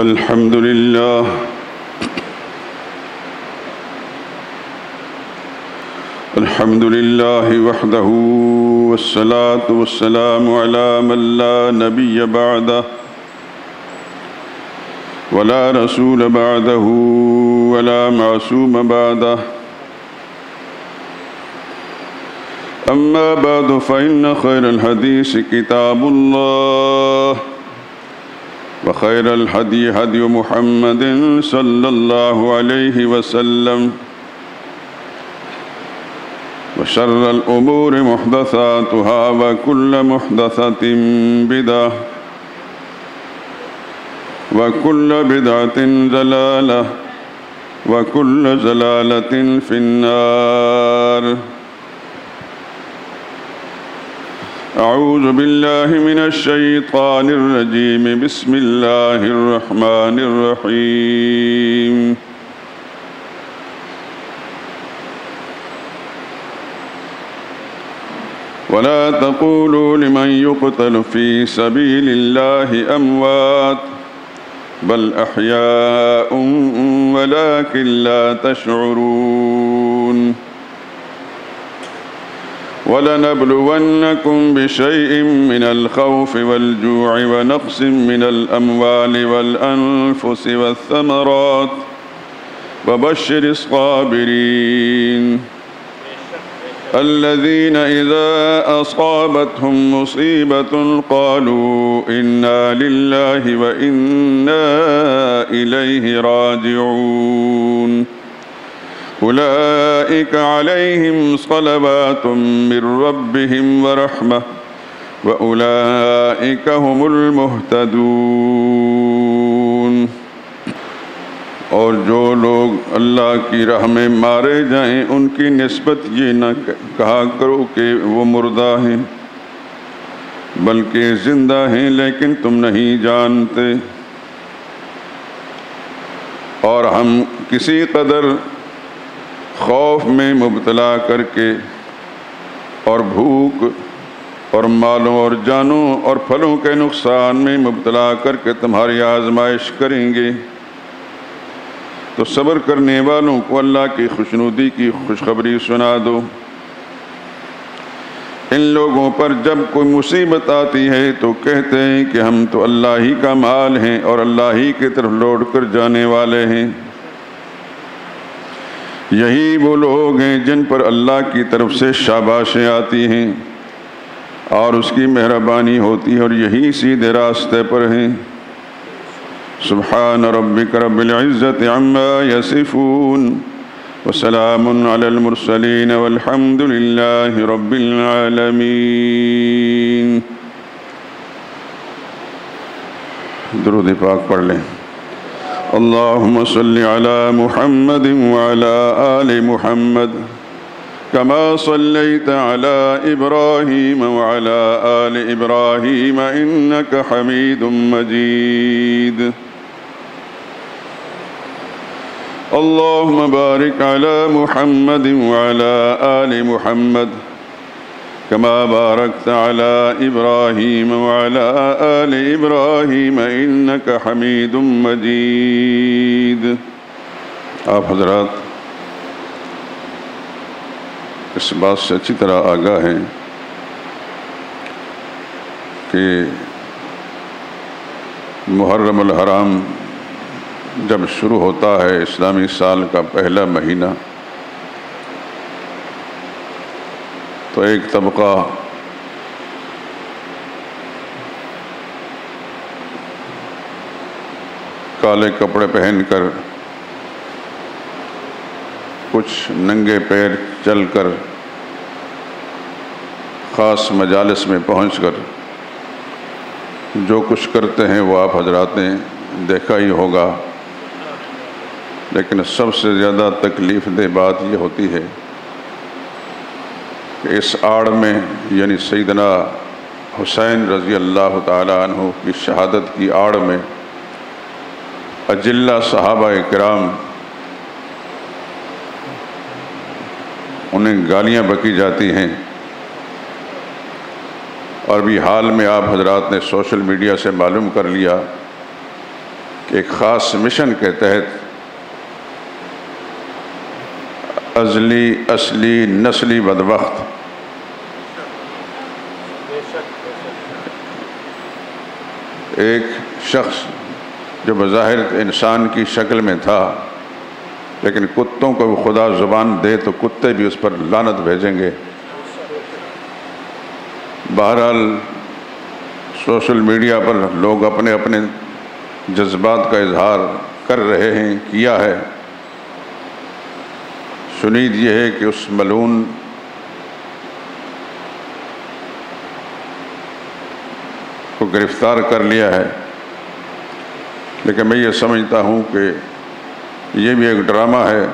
الحمد لله وحده والصلاة والسلام على من لا نبي بعده ولا رسول بعده ولا معصوم بعده أما بعد فإن خير الحديث كتاب الله وخير الهدي هدي محمد صلى الله عليه وسلم وشر الأمور محدثاتها وكل محدثة بدعة وكل بدعة ضلالة وكل ضلالة في النار. أعوذ بالله من الشيطان الرجيم. بسم الله الرحمن الرحيم. ولا تقولوا لمن يقتل في سبيل الله أموات بل أحياء ولكن لا تشعرون. وَلَنَبْلُوَنَّكُمْ بِشَيْءٍ مِّنَ الْخَوْفِ وَالْجُوعِ وَنَقْصٍ مِّنَ الْأَمْوَالِ وَالْأَنفُسِ وَالثَّمَرَاتِ وَبَشِّرِ الصَّابِرِينَ الَّذِينَ إِذَا أَصَابَتْهُم مُّصِيبَةٌ قَالُوا إِنَّا لِلَّهِ وَإِنَّا إِلَيْهِ رَاجِعُونَ. أولئك عليهم صلوات من ربهم ورحمة وأولئك هم المهتدون. اور جو لوگ اللہ کی راہ میں مارے جائیں ان کی نسبت یہ نہ کہا کرو کہ وہ مردہ ہیں بلکہ زندہ ہیں لیکن تم نہیں جانتے. اور ہم کسی قدر خوف میں مبتلا کر کے اور بھوک اور مالوں اور جانوں اور پھلوں کے نقصان میں مبتلا کر کے تمہاری آزمائش کریں گے تو صبر کرنے والوں کو اللہ کی خوشنودی کی خوشخبری سنا دو. ان لوگوں پر جب کوئی مصیبت آتی ہے تو کہتے ہیں کہ ہم تو اللہ ہی کا مال ہیں اور اللہ ہی کی طرف لوٹ کر جانے والے ہیں. یہی وہ لوگ ہیں جن پر اللہ کی طرف سے شاباشیں آتی ہیں اور اس کی مہربانی ہوتی ہے اور یہی سیدھے راستے پر ہیں. سبحان ربک رب العزت عما یصفون وسلام علی المرسلین والحمد للہ رب العالمین. درود پاک پڑھ لیں. اللهم صل على محمد وعلى آل محمد كما صليت على إبراهيم وعلى آل إبراهيم إنك حميد مجيد. اللهم بارك على محمد وعلى آل محمد كما باركت على إبراهيم وعلى آل إبراهيم إنك حميد مجيد. آپ حضرات اس بات سے اچھی طرح آگاہ ہیں کہ محرم الحرام جب شروع ہوتا ہے اسلامی سال کا پہلا مہینہ تو ایک طبقہ کالے کپڑے پہن کر کچھ ننگے پیر چل کر خاص مجالس میں پہنچ کر جو کچھ کرتے ہیں وہ آپ حضرات نے دیکھا ہی ہوگا. لیکن سب سے زیادہ تکلیف دہ بات یہ ہوتی ہے کہ اس آڑ میں یعنی سیدنا حسین رضی اللہ تعالی عنہ کی شہادت کی آڑ میں اجلہ صحابہ کرام انہیں گالیاں بکی جاتی ہیں. اور بھی حال میں آپ حضرات نے سوشل میڈیا سے معلوم کر لیا کہ ایک خاص مشن کے تحت ازلی اصلی نسلی بدبخت ایک شخص جو بظاہر انسان کی شکل میں تھا، لیکن کتوں کو بھی خدا زبان دے تو کتے بھی اس پر لعنت بھیجیں گے۔ بہرحال سوشل میڈیا پر لوگ اپنے اپنے جذبات کا اظہار کر رہے ہیں، کیا ہے۔ شنید یہ ہے کہ اس ملعون کو گرفتار کر لیا ہے، لیکن میں یہ سمجھتا ہوں کہ یہ بھی ایک ڈرامہ ہے۔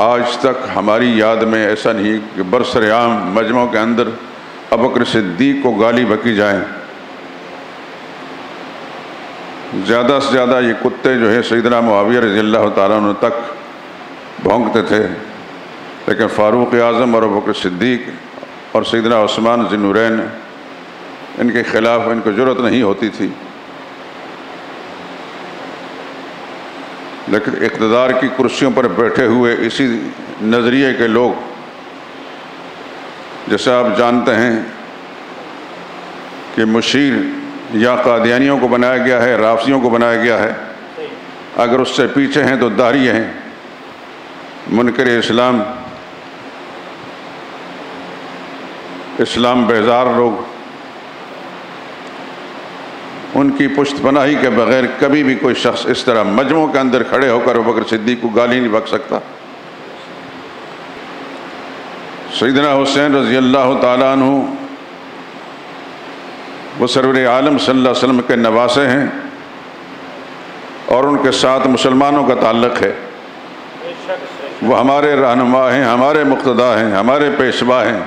آج تک ہماری یاد میں ایسا نہیں کہ برسر عام مجمعوں کے اندر ابوبکر صدیق کو گالی بکی جائیں۔ زیادہ سے زیادہ یہ کتے جو ہے سیدنا معاویہ رضی اللہ تعالیٰ عنہ تک بھونکتے تھے، لیکن فاروق اعظم اور ابوبکر صدیق اور سیدنا عثمان ذی النورین ان کے خلاف ان کو جرأت نہیں ہوتی تھی۔ لیکن اقتدار کی کرسیوں پر بیٹھے ہوئے اسی نظریے کے لوگ، جیسے آپ جانتے ہیں کہ مشیر یا قادیانیوں کو بنایا گیا ہے، رافضیوں کو بنایا گیا ہے، اگر اس سے پیچھے ہیں تو داہریے ہیں، منکر اسلام، اسلام بیزار لوگ، ان کی پشت پناہی کے بغیر کبھی بھی کوئی شخص اس طرح مجمعوں کے اندر کھڑے ہو کر ابوبکر صدیق کو گالی نہیں بک سکتا۔ سیدنا حسین رضی اللہ تعالیٰ عنہ وہ سرور عالم صلی اللہ علیہ وسلم کے نواسے ہیں اور ان کے ساتھ مسلمانوں کا تعلق ہے۔ وہ ہمارے رہنما ہیں، ہمارے مقتدا ہیں، ہمارے پیشوا ہیں۔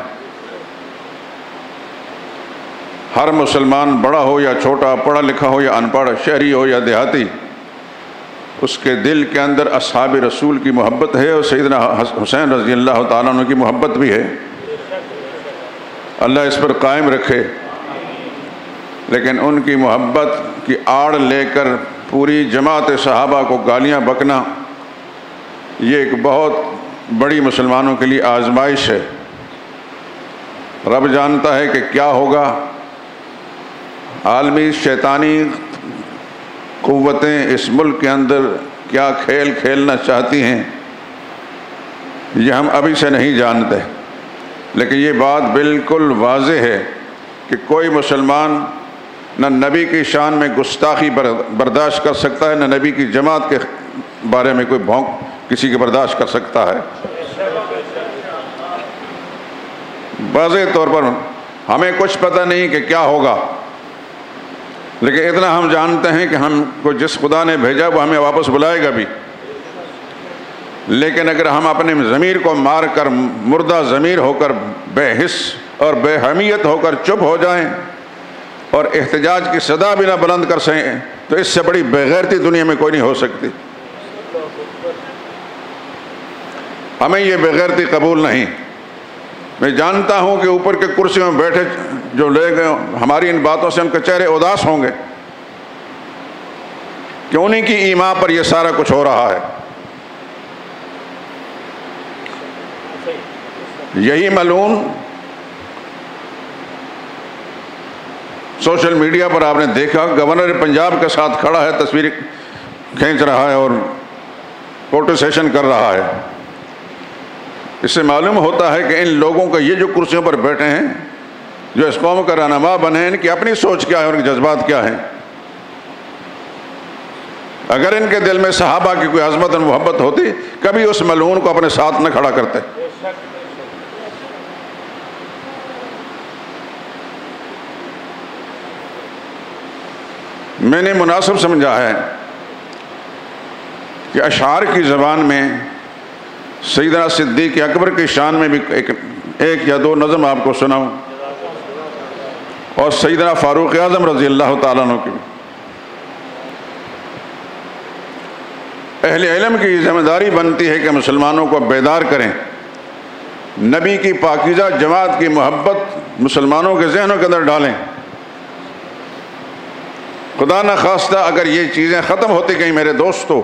ہر مسلمان بڑا ہو یا چھوٹا، پڑھا لکھا ہو یا ان پڑھ، شہری ہو یا دیہاتی، اس کے دل کے اندر اصحاب رسول کی محبت ہے اور سیدنا حسین رضی اللہ تعالیٰ عنہ کی محبت بھی ہے۔ اللہ اس پر قائم رکھے۔ لیکن ان کی محبت کی آڑ لے کر پوری جماعت صحابہ کو گالیاں بکنا، یہ ایک بہت بڑی مسلمانوں کے لیے آزمائش ہے۔ رب جانتا ہے کہ کیا ہوگا۔ عالمی شیطانی قوتیں اس ملک کے اندر کیا کھیل کھیلنا چاہتی ہیں، یہ ہم ابھی سے نہیں جانتے، لیکن یہ بات بالکل واضح ہے کہ کوئی مسلمان نہ نبی کی شان میں گستاخی برداشت کر سکتا ہے، نہ نبی کی جماعت کے بارے میں کوئی بھونک کسی کے برداشت کر سکتا ہے۔ واضح طور پر ہمیں کچھ پتہ نہیں کہ کیا ہوگا، لیکن اتنا ہم جانتے ہیں کہ ہم کو جس خدا نے بھیجا وہ ہمیں واپس بلائے گا بھی۔ لیکن اگر ہم اپنے ضمیر کو مار کر مردہ ضمیر ہو کر بے حس اور بے حمیت ہو کر چپ ہو جائیں اور احتجاج کی صدا بھی نہ بلند کر سکیں، تو اس سے بڑی بے غیرتی دنیا میں کوئی نہیں ہو سکتی۔ ہمیں یہ بے غیرتی قبول نہیں۔ میں جانتا ہوں کہ اوپر کے کرسیوں میں بیٹھے جو لے گئے ہماری ان باتوں سے ان کے چہرے اداس ہوں گے کہ انہی کی ایما پر یہ سارا کچھ ہو رہا ہے۔ یہی ملعون سوشل میڈیا پر آپ نے دیکھا گورنر پنجاب کے ساتھ کھڑا ہے، تصویر کھینچ رہا ہے اور فوٹو سیشن کر رہا ہے۔ اس سے معلوم ہوتا ہے کہ ان لوگوں کا یہ جو کرسیوں پر بیٹھے ہیں، جو اس قوم کا رہنما بنے ہیں، ان کی اپنی سوچ کیا ہے اور ان کے جذبات کیا ہیں۔ اگر ان کے دل میں صحابہ کی کوئی عظمت اور محبت ہوتی، کبھی اس ملعون کو اپنے ساتھ نہ کھڑا کرتے۔ میں نے مناسب سمجھا ہے کہ اشعار کی زبان میں سیدنا صدیق اکبر کی شان میں بھی ایک یا دو نظم آپ کو سناؤں، اور سیدنا فاروق اعظم رضی اللہ تعالیٰ عنہ کی۔ اہل علم کی ذمہ داری بنتی ہے کہ مسلمانوں کو بیدار کریں، نبی کی پاکیزہ جماعت کی محبت مسلمانوں کے ذہنوں کے اندر ڈالیں۔ خدا نہ خواستہ اگر یہ چیزیں ختم ہوتی گئیں میرے دوستو،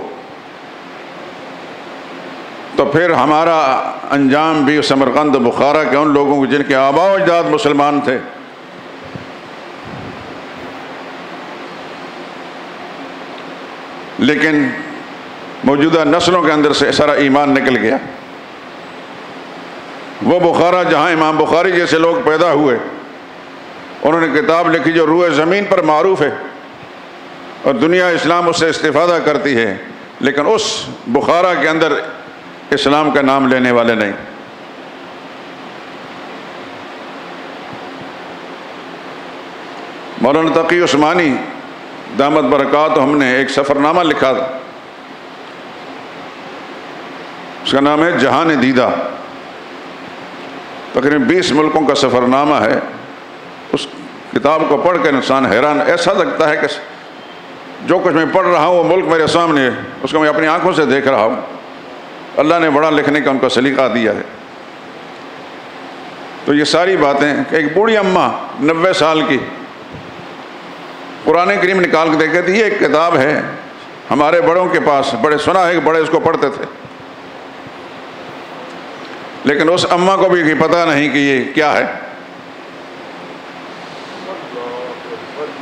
تو پھر ہمارا انجام بھی سمرقند بخارا کے ان لوگوں کو جن کے آباء و اجداد مسلمان تھے، لیکن موجودہ نسلوں کے اندر سے سارا ایمان نکل گیا۔ وہ بخارا جہاں امام بخاری جیسے لوگ پیدا ہوئے، انہوں نے کتاب لکھی جو روئے زمین پر معروف ہے اور دنیا اسلام اس سے استفادہ کرتی ہے، لیکن اس بخارا کے اندر اسلام کا نام لینے والے نہیں۔ مولانا تقی عثمانی دامت برکات ہم نے ایک سفر نامہ لکھا تھا، اس کا نام ہے جہان دیدہ، تقریباً 20 ملکوں کا سفر نامہ ہے۔ اس کتاب کو پڑھ کر انسان حیران، ایسا لگتا ہے کہ جو کچھ میں پڑھ رہا ہوں وہ ملک میرے سامنے ہے، اس کو میں اپنی آنکھوں سے دیکھ رہا ہوں۔ اللہ نے بڑا لکھنے کا ان کو سلیقہ دیا ہے۔ تو یہ ساری باتیں کہ ایک بوڑھی اماں 90 سال کی قرآن کریم نکال کے دیکھتی تھی، یہ ایک کتاب ہے ہمارے بڑوں کے پاس، بڑے سنا ہے کہ بڑے اس کو پڑھتے تھے، لیکن اس اماں کو بھی پتہ نہیں کہ یہ کیا ہے۔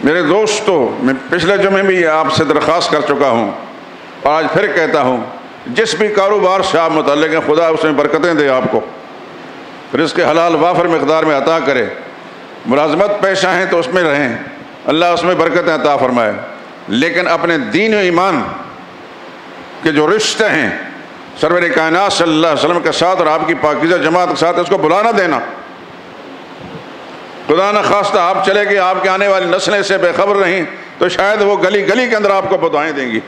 میرے دوستو، میں پچھلے جمعے بھی آپ سے درخواست کر چکا ہوں، آج پھر کہتا ہوں، جس بھی کاروبار سے آپ متعلق ہیں خدا اس میں برکتیں دے، آپ کو رزق حلال وافر مقدار میں عطا کرے۔ ملازمت پیشہ ہیں تو اس میں رہیں، اللہ اس میں برکتیں عطا فرمائے، لیکن اپنے دین و ایمان کے جو رشتے ہیں سرور کائنات صلی اللہ علیہ وسلم کے ساتھ اور آپ کی پاکیزہ جماعت کے ساتھ، اس کو بلا نہ دینا۔ خدا نہ خواستہ آپ چلے گئے، آپ کے آنے والی نسلیں سے بے خبر رہیں تو شاید وہ گلی گلی کے اندر آپ کو بدعائیں دیں گی۔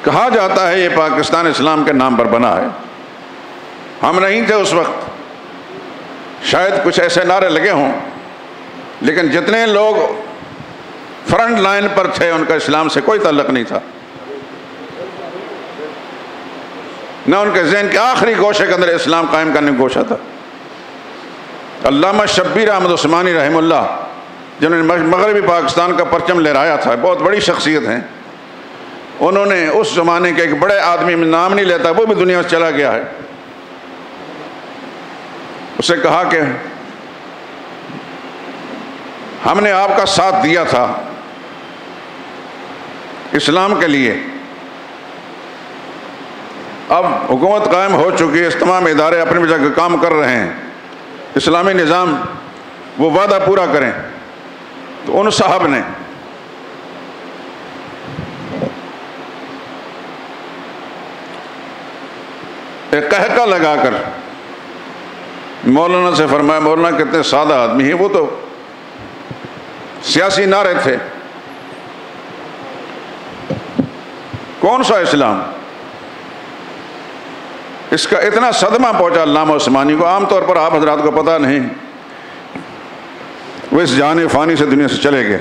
کہا جاتا ہے یہ پاکستان اسلام کے نام پر بنا ہے، ہم نہیں تھے اس وقت، شاید کچھ ایسے نعرے لگے ہوں، لیکن جتنے لوگ فرنٹ لائن پر تھے ان کا اسلام سے کوئی تعلق نہیں تھا، نہ ان کے ذہن کے آخری گوشے کے اندر اسلام قائم کرنے کا گوشہ تھا۔ علامہ شبیر احمد عثمانی رحمہ اللہ، جنہوں نے مغربی پاکستان کا پرچم لہرایا تھا، بہت بڑی شخصیت ہیں، انہوں نے اس زمانے کے ایک بڑے آدمی میں نام نہیں لیتا، وہ بھی دنیا سے چلا گیا ہے، اسے کہا کہ ہم نے آپ کا ساتھ دیا تھا اسلام کے لیے، اب حکومت قائم ہو چکی ہے، اس تمام ادارے اپنی جگہ کام کر رہے ہیں، اسلامی نظام وہ وعدہ پورا کریں۔ تو ان صاحب نے ایک قہقہ لگا کر مولانا سے فرمایا، مولانا کتنے سادہ آدمی ہیں، وہ تو سیاسی نعرے تھے، کون سا اسلام؟ اس کا اتنا صدمہ پہنچا علامہ عثمانی کو، عام طور پر آپ حضرات کو پتہ نہیں، وہ اس جہان فانی سے دنیا سے چلے گئے۔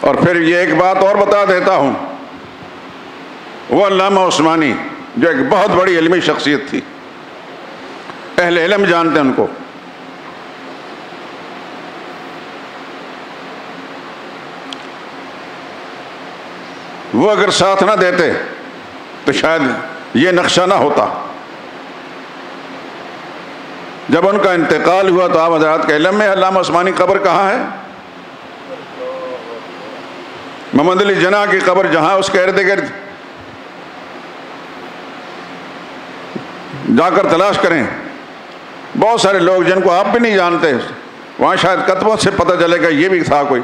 اور پھر یہ ایک بات اور بتا دیتا ہوں، وہ علامہ عثمانی جو ایک بہت بڑی علمی شخصیت تھی، اہل علم جانتے ہیں ان کو، وہ اگر ساتھ نہ دیتے تو شاید یہ نقشہ نہ ہوتا۔ جب ان کا انتقال ہوا تو آپ حضرات کے علم میں علامہ عثمانی قبر کہاں ہے؟ محمد علی جناح کی قبر جہاں، اس کے ارد گرد جا کر تلاش کریں، بہت سارے لوگ جن کو آپ بھی نہیں جانتے، وہاں شاید کتبوں سے پتہ چلے گا یہ بھی تھا کوئی،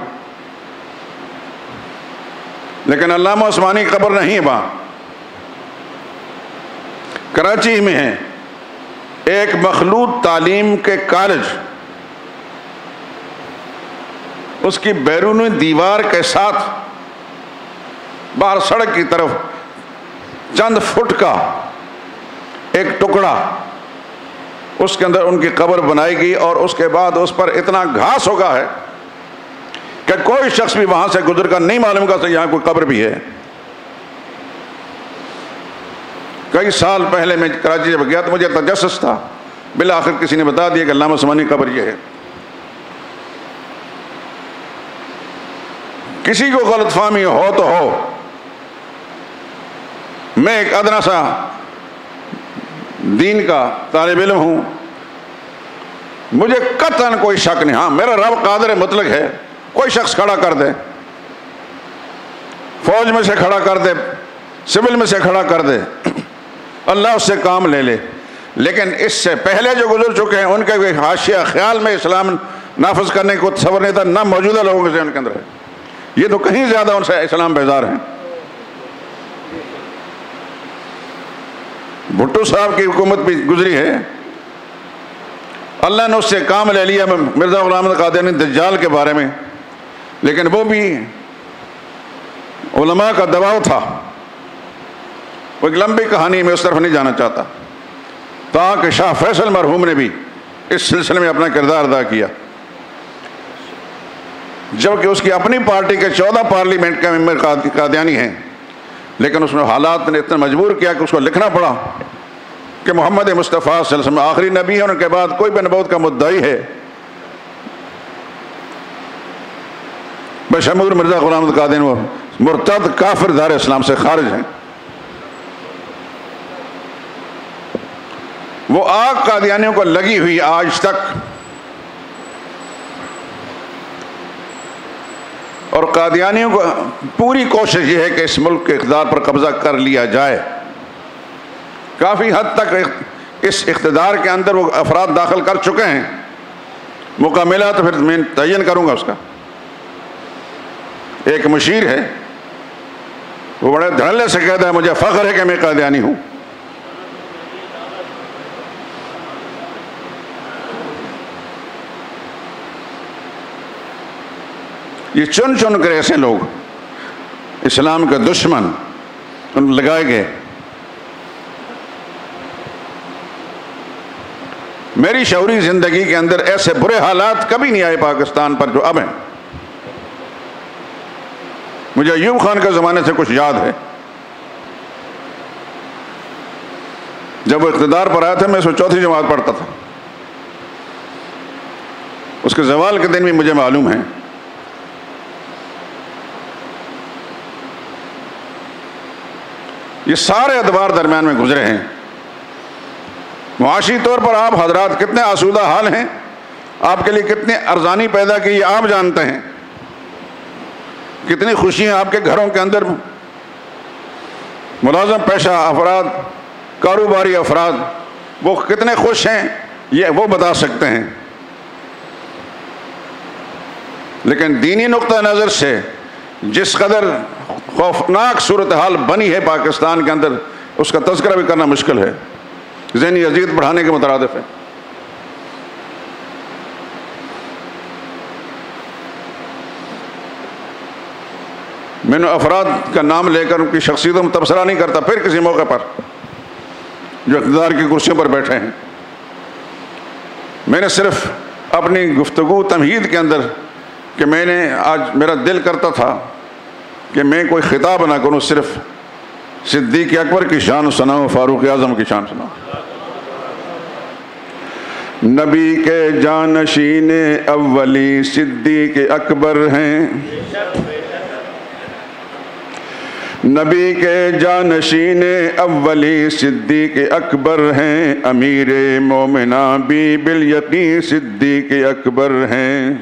لیکن علامہ عثمانی کی قبر نہیں ہے وہاں، کراچی میں ہے ایک مخلوط تعلیم کے کالج، اس کی بیرونی دیوار کے ساتھ باہر سڑک کی طرف چند فٹ کا ایک ٹکڑا، اس کے اندر ان کی قبر بنائی گئی، اور اس کے بعد اس پر اتنا گھاس ہوگا ہے کہ کوئی شخص بھی وہاں سے گزر کر نہیں معلوم گا کہ یہاں کوئی قبر بھی ہے۔ کئی سال پہلے میں کراچی جب گیا تو مجھے تجسس تھا، بالآخر کسی نے بتا دیا کہ علامہ عثمانی قبر یہ ہے۔ کسی کو غلط فہمی ہو تو ہو، میں ایک ادنا سا دین کا طالب علم ہوں، مجھے قطعاً کوئی شک نہیں، ہاں میرا رب قادر مطلق ہے، کوئی شخص کھڑا کر دے، فوج میں سے کھڑا کر دے، سول میں سے کھڑا کر دے، اللہ اس سے کام لے لے، لیکن اس سے پہلے جو گزر چکے ہیں ان کے کوئی حاشیہ خیال میں اسلام نافذ کرنے کو تصور نہیں تھا، نہ موجودہ لوگوں کے ذہن کے اندر ہے، یہ تو کہیں زیادہ ان سے اسلام بیزار ہیں۔ بھٹو صاحب کی حکومت بھی گزری ہے، اللہ نے اس سے کام لے لیا مرزا غلام احمد قادیانی دجال کے بارے میں، لیکن وہ بھی علماء کا دباؤ تھا، وہ ایک لمبی کہانی میں اس طرف نہیں جانا چاہتا، تاکہ شاہ فیصل مرحوم نے بھی اس سلسلے میں اپنا کردار ادا کیا، جبکہ اس کی اپنی پارٹی کے 14 پارلیمنٹ کے ممبر قادیانی ہیں، لیکن اس میں حالات نے اتنا مجبور کیا کہ اس کو لکھنا پڑا کہ محمد مصطفیٰ صلی اللہ علیہ وسلم آخری نبی ہے، ان کے بعد کوئی بھی نبوت کا مدعی ہے بشمول مرزا غلام احمد قادیانی وہ مرتد کافر دار اسلام سے خارج ہیں۔ وہ آگ قادیانیوں کو لگی ہوئی آج تک، اور قادیانیوں کو پوری کوشش یہ ہے کہ اس ملک کے اقتدار پر قبضہ کر لیا جائے، کافی حد تک اس اقتدار کے اندر وہ افراد داخل کر چکے ہیں، موقع ملا تو پھر میں تعین کروں گا اس کا۔ ایک مشیر ہے، وہ بڑے دھڑلے سے کہتا ہے مجھے فخر ہے کہ میں قادیانی ہوں، یہ چن چن کر ایسے لوگ اسلام کے دشمن لگائے گئے۔ میری شعوری زندگی کے اندر ایسے برے حالات کبھی نہیں آئے پاکستان پر جو اب ہیں۔ مجھے ایوب خان کے زمانے سے کچھ یاد ہے، جب وہ اقتدار پر آیا تھا میں اس میں 4تھی جماعت پڑھتا تھا، اس کے زوال کے دن بھی مجھے معلوم ہے، یہ سارے ادوار درمیان میں گزرے ہیں۔ معاشی طور پر آپ حضرات کتنے آسودہ حال ہیں، آپ کے لیے کتنے ارزانی پیدا کی یہ آپ جانتے ہیں، کتنی خوشیاں آپ کے گھروں کے اندر ملازم پیشہ افراد، کاروباری افراد وہ کتنے خوش ہیں یہ وہ بتا سکتے ہیں، لیکن دینی نقطہ نظر سے جس قدر خوفناک صورتحال بنی ہے پاکستان کے اندر، اس کا تذکرہ بھی کرنا مشکل ہے، ذہنی اذیت بڑھانے کے مترادف ہے۔ میں نے افراد کا نام لے کر ان کی شخصیتوں میں تبصرہ نہیں کرتا، پھر کسی موقع پر جو اقتدار کی کرسیوں پر بیٹھے ہیں، میں نے صرف اپنی گفتگو تمہید کے اندر کہ میں نے آج میرا دل کرتا تھا کہ میں کوئی خطاب نہ کروں، صرف صدیق اکبر کی شان سناؤں، فاروق اعظم کی شان سناؤں۔ نبی کے جانشین اولی صدیق اکبر ہیں، نبی کے جانشین اولی صدیق اکبر ہیں، امیر مومنہ بھی بالیقین صدیق اکبر ہیں۔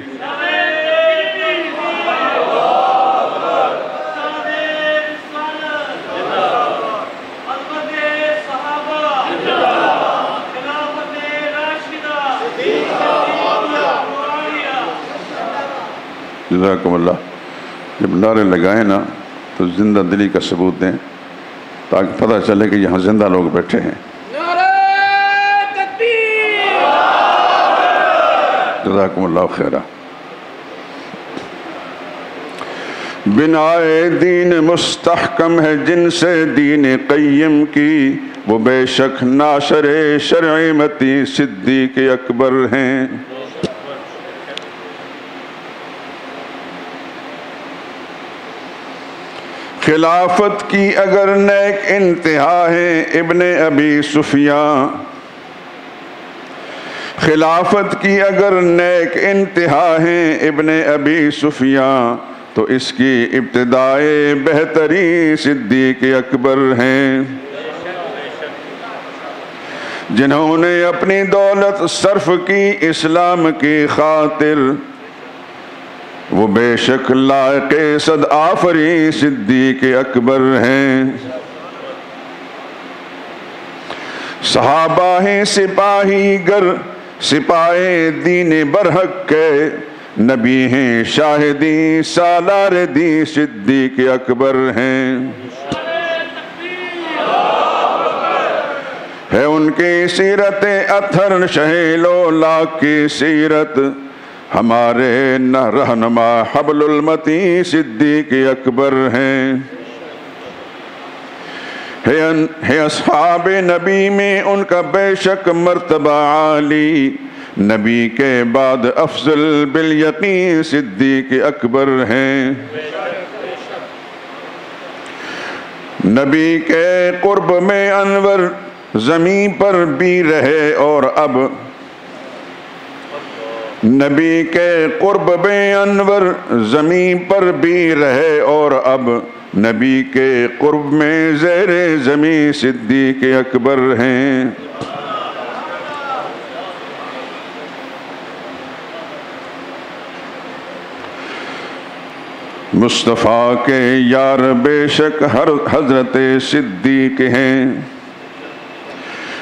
جزاکم اللہ۔ جب نعرے لگائیں نا تو زندہ دلی کا ثبوت دیں تاکہ پتہ چلے کہ یہاں زندہ لوگ بیٹھے ہیں۔ جزاکم اللہ خیرہ۔ بنائے دین مستحکم ہے جن سے دین قیم کی، وہ بے شک ناشر شرعمتی صدیق اکبر ہیں۔ خلافت کی اگر نیک انتہا ہے ابن ابی سفیان، خلافت کی اگر نیک انتہا ہے ابن ابی سفیان، تو اس کی ابتدائے بہتری صدیق اکبر ہیں، جنہوں نے اپنی دولت صرف کی اسلام کی خاطر، وہ بے شک لائق صد آفری صدیق اکبر ہیں۔ صحابہ ہیں سپاہی گر سپاہی دین برحق کے، نبی ہیں شاہدی سالار دی صدیق اکبر ہیں۔ ہے ان کی سیرت اطہر شہیلو لاکھ کی سیرت، ہمارے نہ رہنما حبل المتی صدیق اکبر ہیں۔ ہے اصحاب نبی میں ان کا بے شک مرتبہ عالی، نبی کے بعد افضل بالیقین صدیق اکبر ہیں۔ نبی کے قرب میں انور زمین پر بھی رہے اور اب، نبی کے قرب میں انور زمین پر بھی رہے اور اب، نبی کے قرب میں زیر زمین صدیق اکبر ہیں۔ مصطفیٰ کے یار بے شک حضرت صدیق ہیں،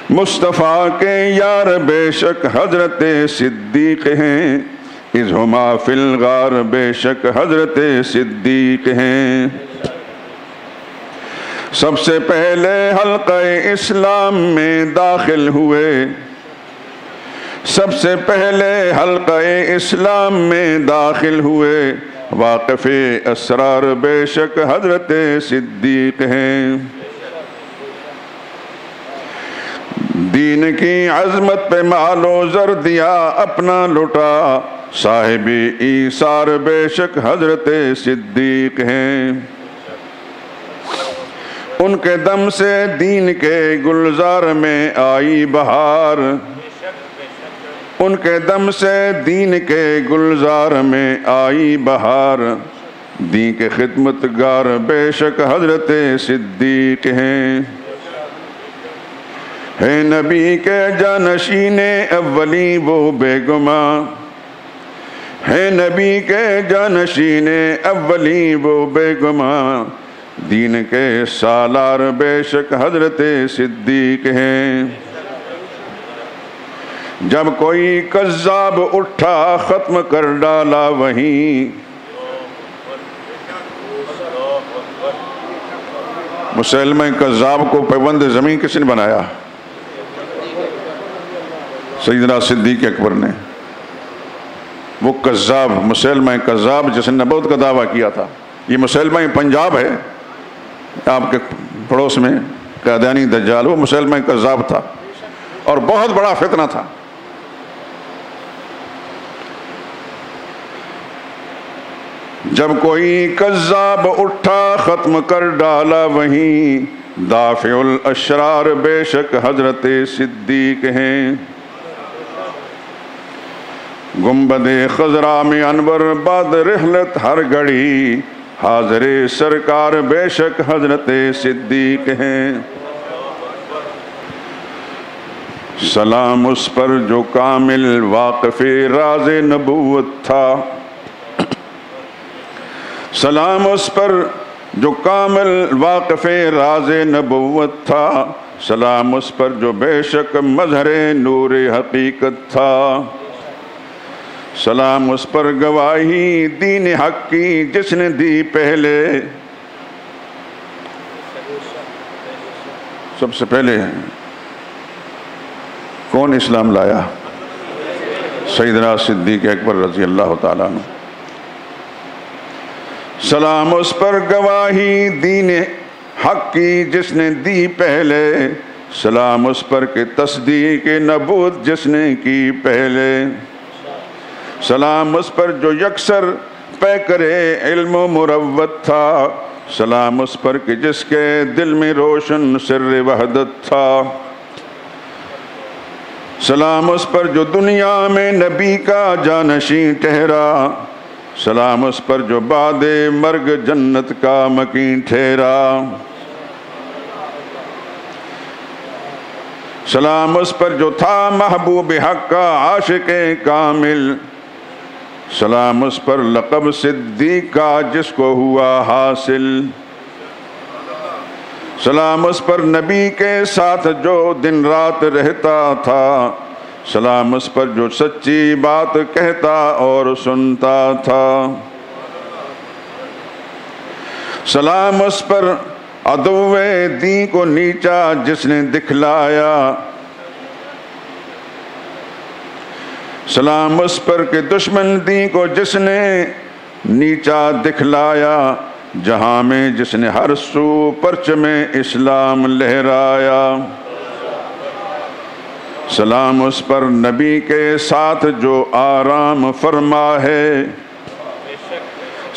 مصطفیٰ کے یار بے شک حضرت صدیق ہیں، اذ ہما فی الغار بے شک حضرت صدیق ہیں۔ سب سے پہلے حلقہ اسلام میں داخل ہوئے، سب سے پہلے حلقہ اسلام میں داخل ہوئے، واقف اسرار بے شک حضرت صدیق ہیں۔ دین کی عظمت پہ مال و زر دیا اپنا لٹا، صاحب ایثار بے شک حضرت صدیق ہیں۔ ان کے دم سے دین کے گلزار میں آئی بہار، ان کے دم سے دین کے گلزار میں آئی بہار، دین کے خدمت گار بے شک حضرت صدیق ہیں۔ ہے نبی کے جانشین اولی وہ بے گماں، ہے نبی کے جانشین اولی وہ بے گماں، دین کے سالار بے شک حضرت صدیق ہیں۔ جب کوئی کذاب اٹھا ختم کر ڈالا وہیں، مسلمہ کذاب کو پیوند زمین کس نے بنایا؟ سیدنا صدیق اکبر نے۔ وہ کذاب، مسلمہ کذاب جس نے نبوت کا دعویٰ کیا تھا، یہ مسلمہ پنجاب ہے آپ کے پڑوس میں، قادیانی دجال، وہ مسلمہ کذاب تھا اور بہت بڑا فتنہ تھا۔ جب کوئی کذاب اٹھا ختم کر ڈالا وہیں، دافع الاشرار بے شک حضرت صدیق ہیں۔ گنبد خضرا میں انور بعد رحلت ہر گھڑی، حاضر سرکار بے شک حضرت صدیق ہیں۔ سلام اس پر جو کامل واقف راز نبوت تھا، سلام اس پر جو کامل واقف راز نبوت تھا، سلام اس پر جو بے شک مظہر نور حقیقت تھا، سلام اس پر گواہی دین حق کی جس نے دی پہلے۔ سب سے پہلے کون اسلام لایا؟ سیدنا صدیق اکبر رضی اللہ تعالیٰ عنہ۔ سلام اس پر گواہی دین حق کی جس نے دی پہلے، سلام اس پر کہ تصدیق نبوت جس نے کی پہلے، سلام اس پر جو یکسر پیکر علم و مروت تھا، سلام اس پر کہ جس کے دل میں روشن سر وحدت تھا، سلام اس پر جو دنیا میں نبی کا جانشین ٹھہرا، سلام اس پر جو بعد مرگ جنت کا مکین ٹھہرا، سلام اس پر جو تھا محبوب حق کا عاشق کامل، سلام اس پر لقب صدیق کا جس کو ہوا حاصل، سلام اس پر نبی کے ساتھ جو دن رات رہتا تھا، سلام اس پر جو سچی بات کہتا اور سنتا تھا، سلام اس پر عدو دین کو نیچا جس نے دکھلایا، سلام اس پر کہ دشمن دین کو جس نے نیچا دکھلایا، جہاں میں جس نے ہر سو پرچم اسلام لہرایا، سلام اس پر نبی کے ساتھ جو آرام فرما ہے،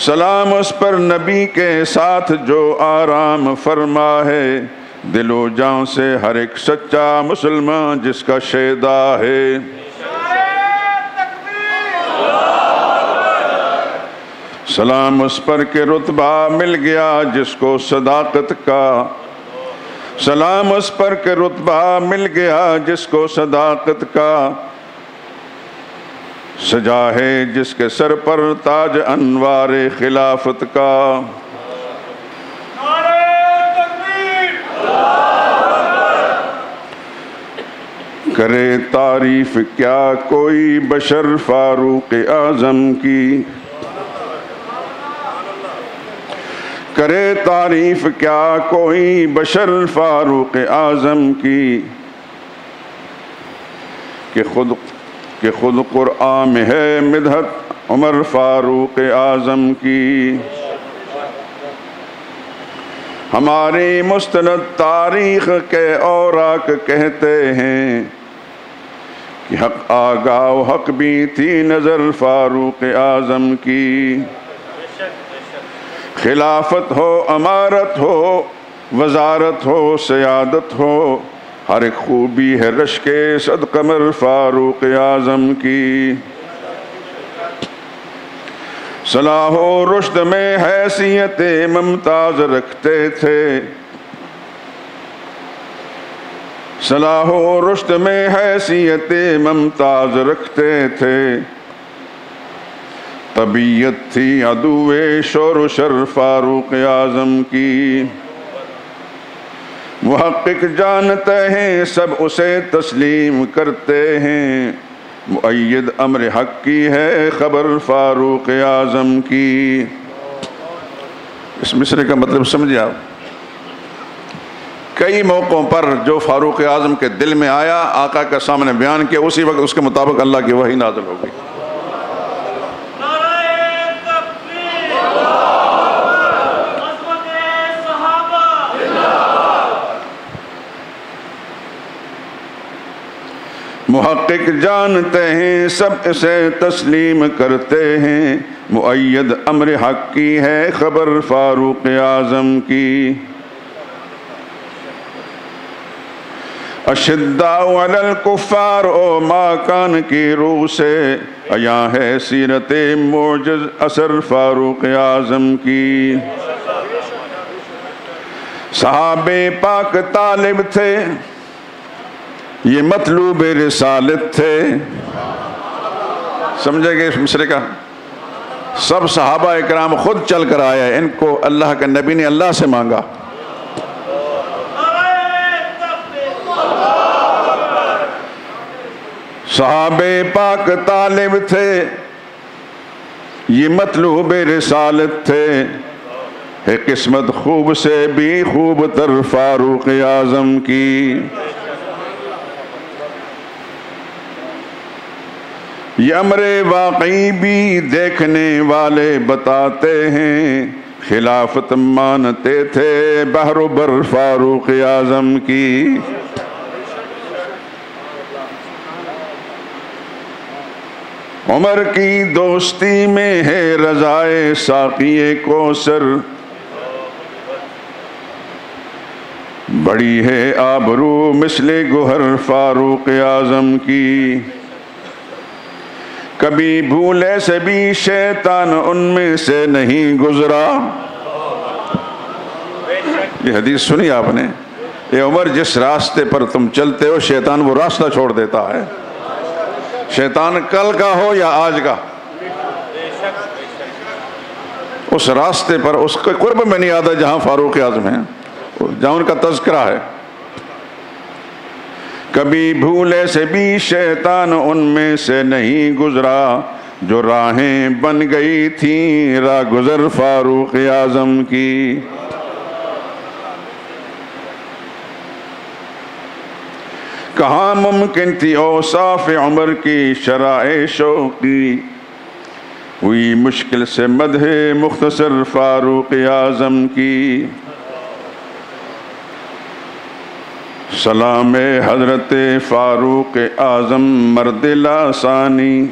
سلام اس پر نبی کے ساتھ جو آرام فرما ہے، دل و جان سے ہر ایک سچا مسلمان جس کا شیدا ہے، سلام اس پر کہ رتبہ مل گیا جس کو صداقت کا، سلام اس پر کہ رتبہ مل گیا جس کو صداقت کا، سجا ہے جس کے سر پر تاج انوار خلافت کا، کرے تعریف کیا کوئی بشر فاروق اعظم کی، کرے تعریف کیا کوئی بشر فاروق اعظم کی، کہ خود قرآن میں ہے مدحت عمر فاروق اعظم کی، ہماری مستند تاریخ کے اوراق کہتے ہیں کہ حق آگاہ و حق بھی تھی نظر فاروق اعظم کی، خلافت ہو امارت ہو وزارت ہو سیادت ہو، ہر ایک خوبی ہے رشک صد قمر فاروق اعظم کی، صلاح و رشد میں حیثیت ممتاز رکھتے تھے، صلاح و رشد میں حیثیت ممتاز رکھتے تھے، طبیعت تھی عدو شور و شر فاروق اعظم کی، محقق جانتے ہیں سب اسے تسلیم کرتے ہیں، مؤید امر حق کی ہے خبر فاروق اعظم کی۔ اس مصرے کا مطلب سمجھے آپ؟ کئی موقعوں پر جو فاروق اعظم کے دل میں آیا آقا کے سامنے بیان کیا، اسی وقت اس کے مطابق اللہ کی وحی نازل ہو گئی۔ محقق جانتے ہیں سب اسے تسلیم کرتے ہیں، مؤید امر حق کی ہے خبر فاروق اعظم کی، اشداء علی الکفار او ماکان کی روح سے عیاں ہے سیرت معجز اثر فاروق اعظم کی، صحابہ پاک طالب تھے یہ مطلوب رسالت تھے، سمجھے گے اس مصرے کا؟ سب صحابہ اکرام خود چل کر آئے، ان کو اللہ کے نبی نے اللہ سے مانگا، صحابہ پاک طالب تھے یہ مطلوب رسالت تھے، ہے قسمت خوب سے بھی خوب تر فاروق اعظم کی، یہ امر واقعی بھی دیکھنے والے بتاتے ہیں، خلافت مانتے تھے بحر و بر فاروق اعظم کی، عمر کی دوستی میں ہے رضائے ساقی کوثر، بڑی ہے آبرو مثل گوہر فاروق اعظم کی، کبھی بھولے سے بھی شیطان ان میں سے نہیں گزرا. یہ حدیث سنی آپ نے. اے عمر، جس راستے پر تم چلتے ہو شیطان وہ راستہ چھوڑ دیتا ہے. شیطان کل کا ہو یا آج کا، اس راستے پر اس کے قرب میں نہیں آتا جہاں فاروق اعظم ہیں، جہاں ان کا تذکرہ ہے. کبھی بھولے سے بھی شیطان ان میں سے نہیں گزرا، جو راہیں بن گئی تھیں راہ گزر فاروق اعظم کی. کہاں ممکن تھی اوصاف عمر کی شرائع شوقی، ہوئی مشکل سے مدح مختصر فاروق اعظم کی. سلام حضرت فاروق اعظم مرد لاسانی،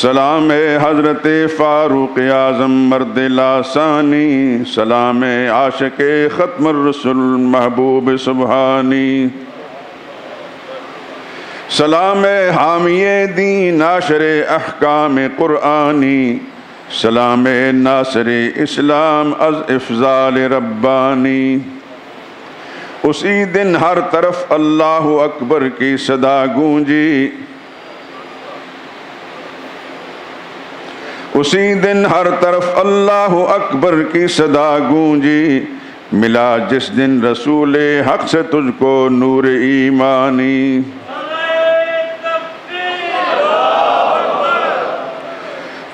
سلام حضرت فاروق اعظم مرد لاسانی، سلام عاشق ختم الرسل محبوب سبحانی، سلام حامی دین ناشر احکام قرآنی، سلام ناصر اسلام از افضال ربانی. اسی دن ہر طرف اللہ اکبر کی صدا گونجی، اسی دن ہر طرف اللہ اکبر کی صدا گونجی، ملا جس دن رسول حق سے تجھ کو نور ایمانی.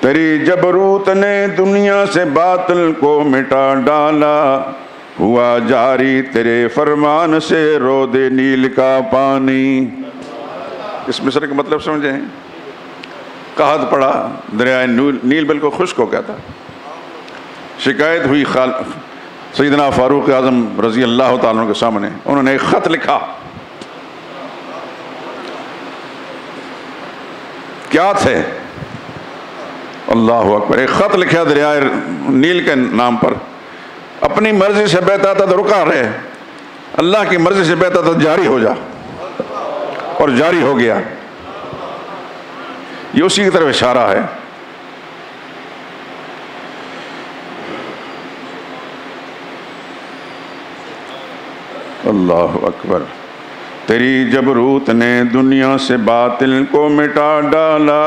تیری جبروت نے دنیا سے باطل کو مٹا ڈالا، ہوا جاری تیرے فرمان سے رود نیل کا پانی. اس مصرع کا مطلب سمجھیں؟ قحط پڑا، دریائے نیل بالکل خشک ہو گیا تھا. شکایت ہوئی سیدنا فاروق اعظم رضی اللہ تعالیٰ عنہ کے سامنے. انہوں نے ایک خط لکھا. کیا تھے؟ اللہ اکبر. ایک خط لکھا دریائے نیل کے نام پر. اپنی مرضی سے بہتا تھا تو رکا رہے، اللہ کی مرضی سے بہتا تھا جاری ہو جا، اور جاری ہو گیا. یہ اسی کی طرف اشارہ ہے. اللہ اکبر. تیری جبروت نے دنیا سے باطل کو مٹا ڈالا،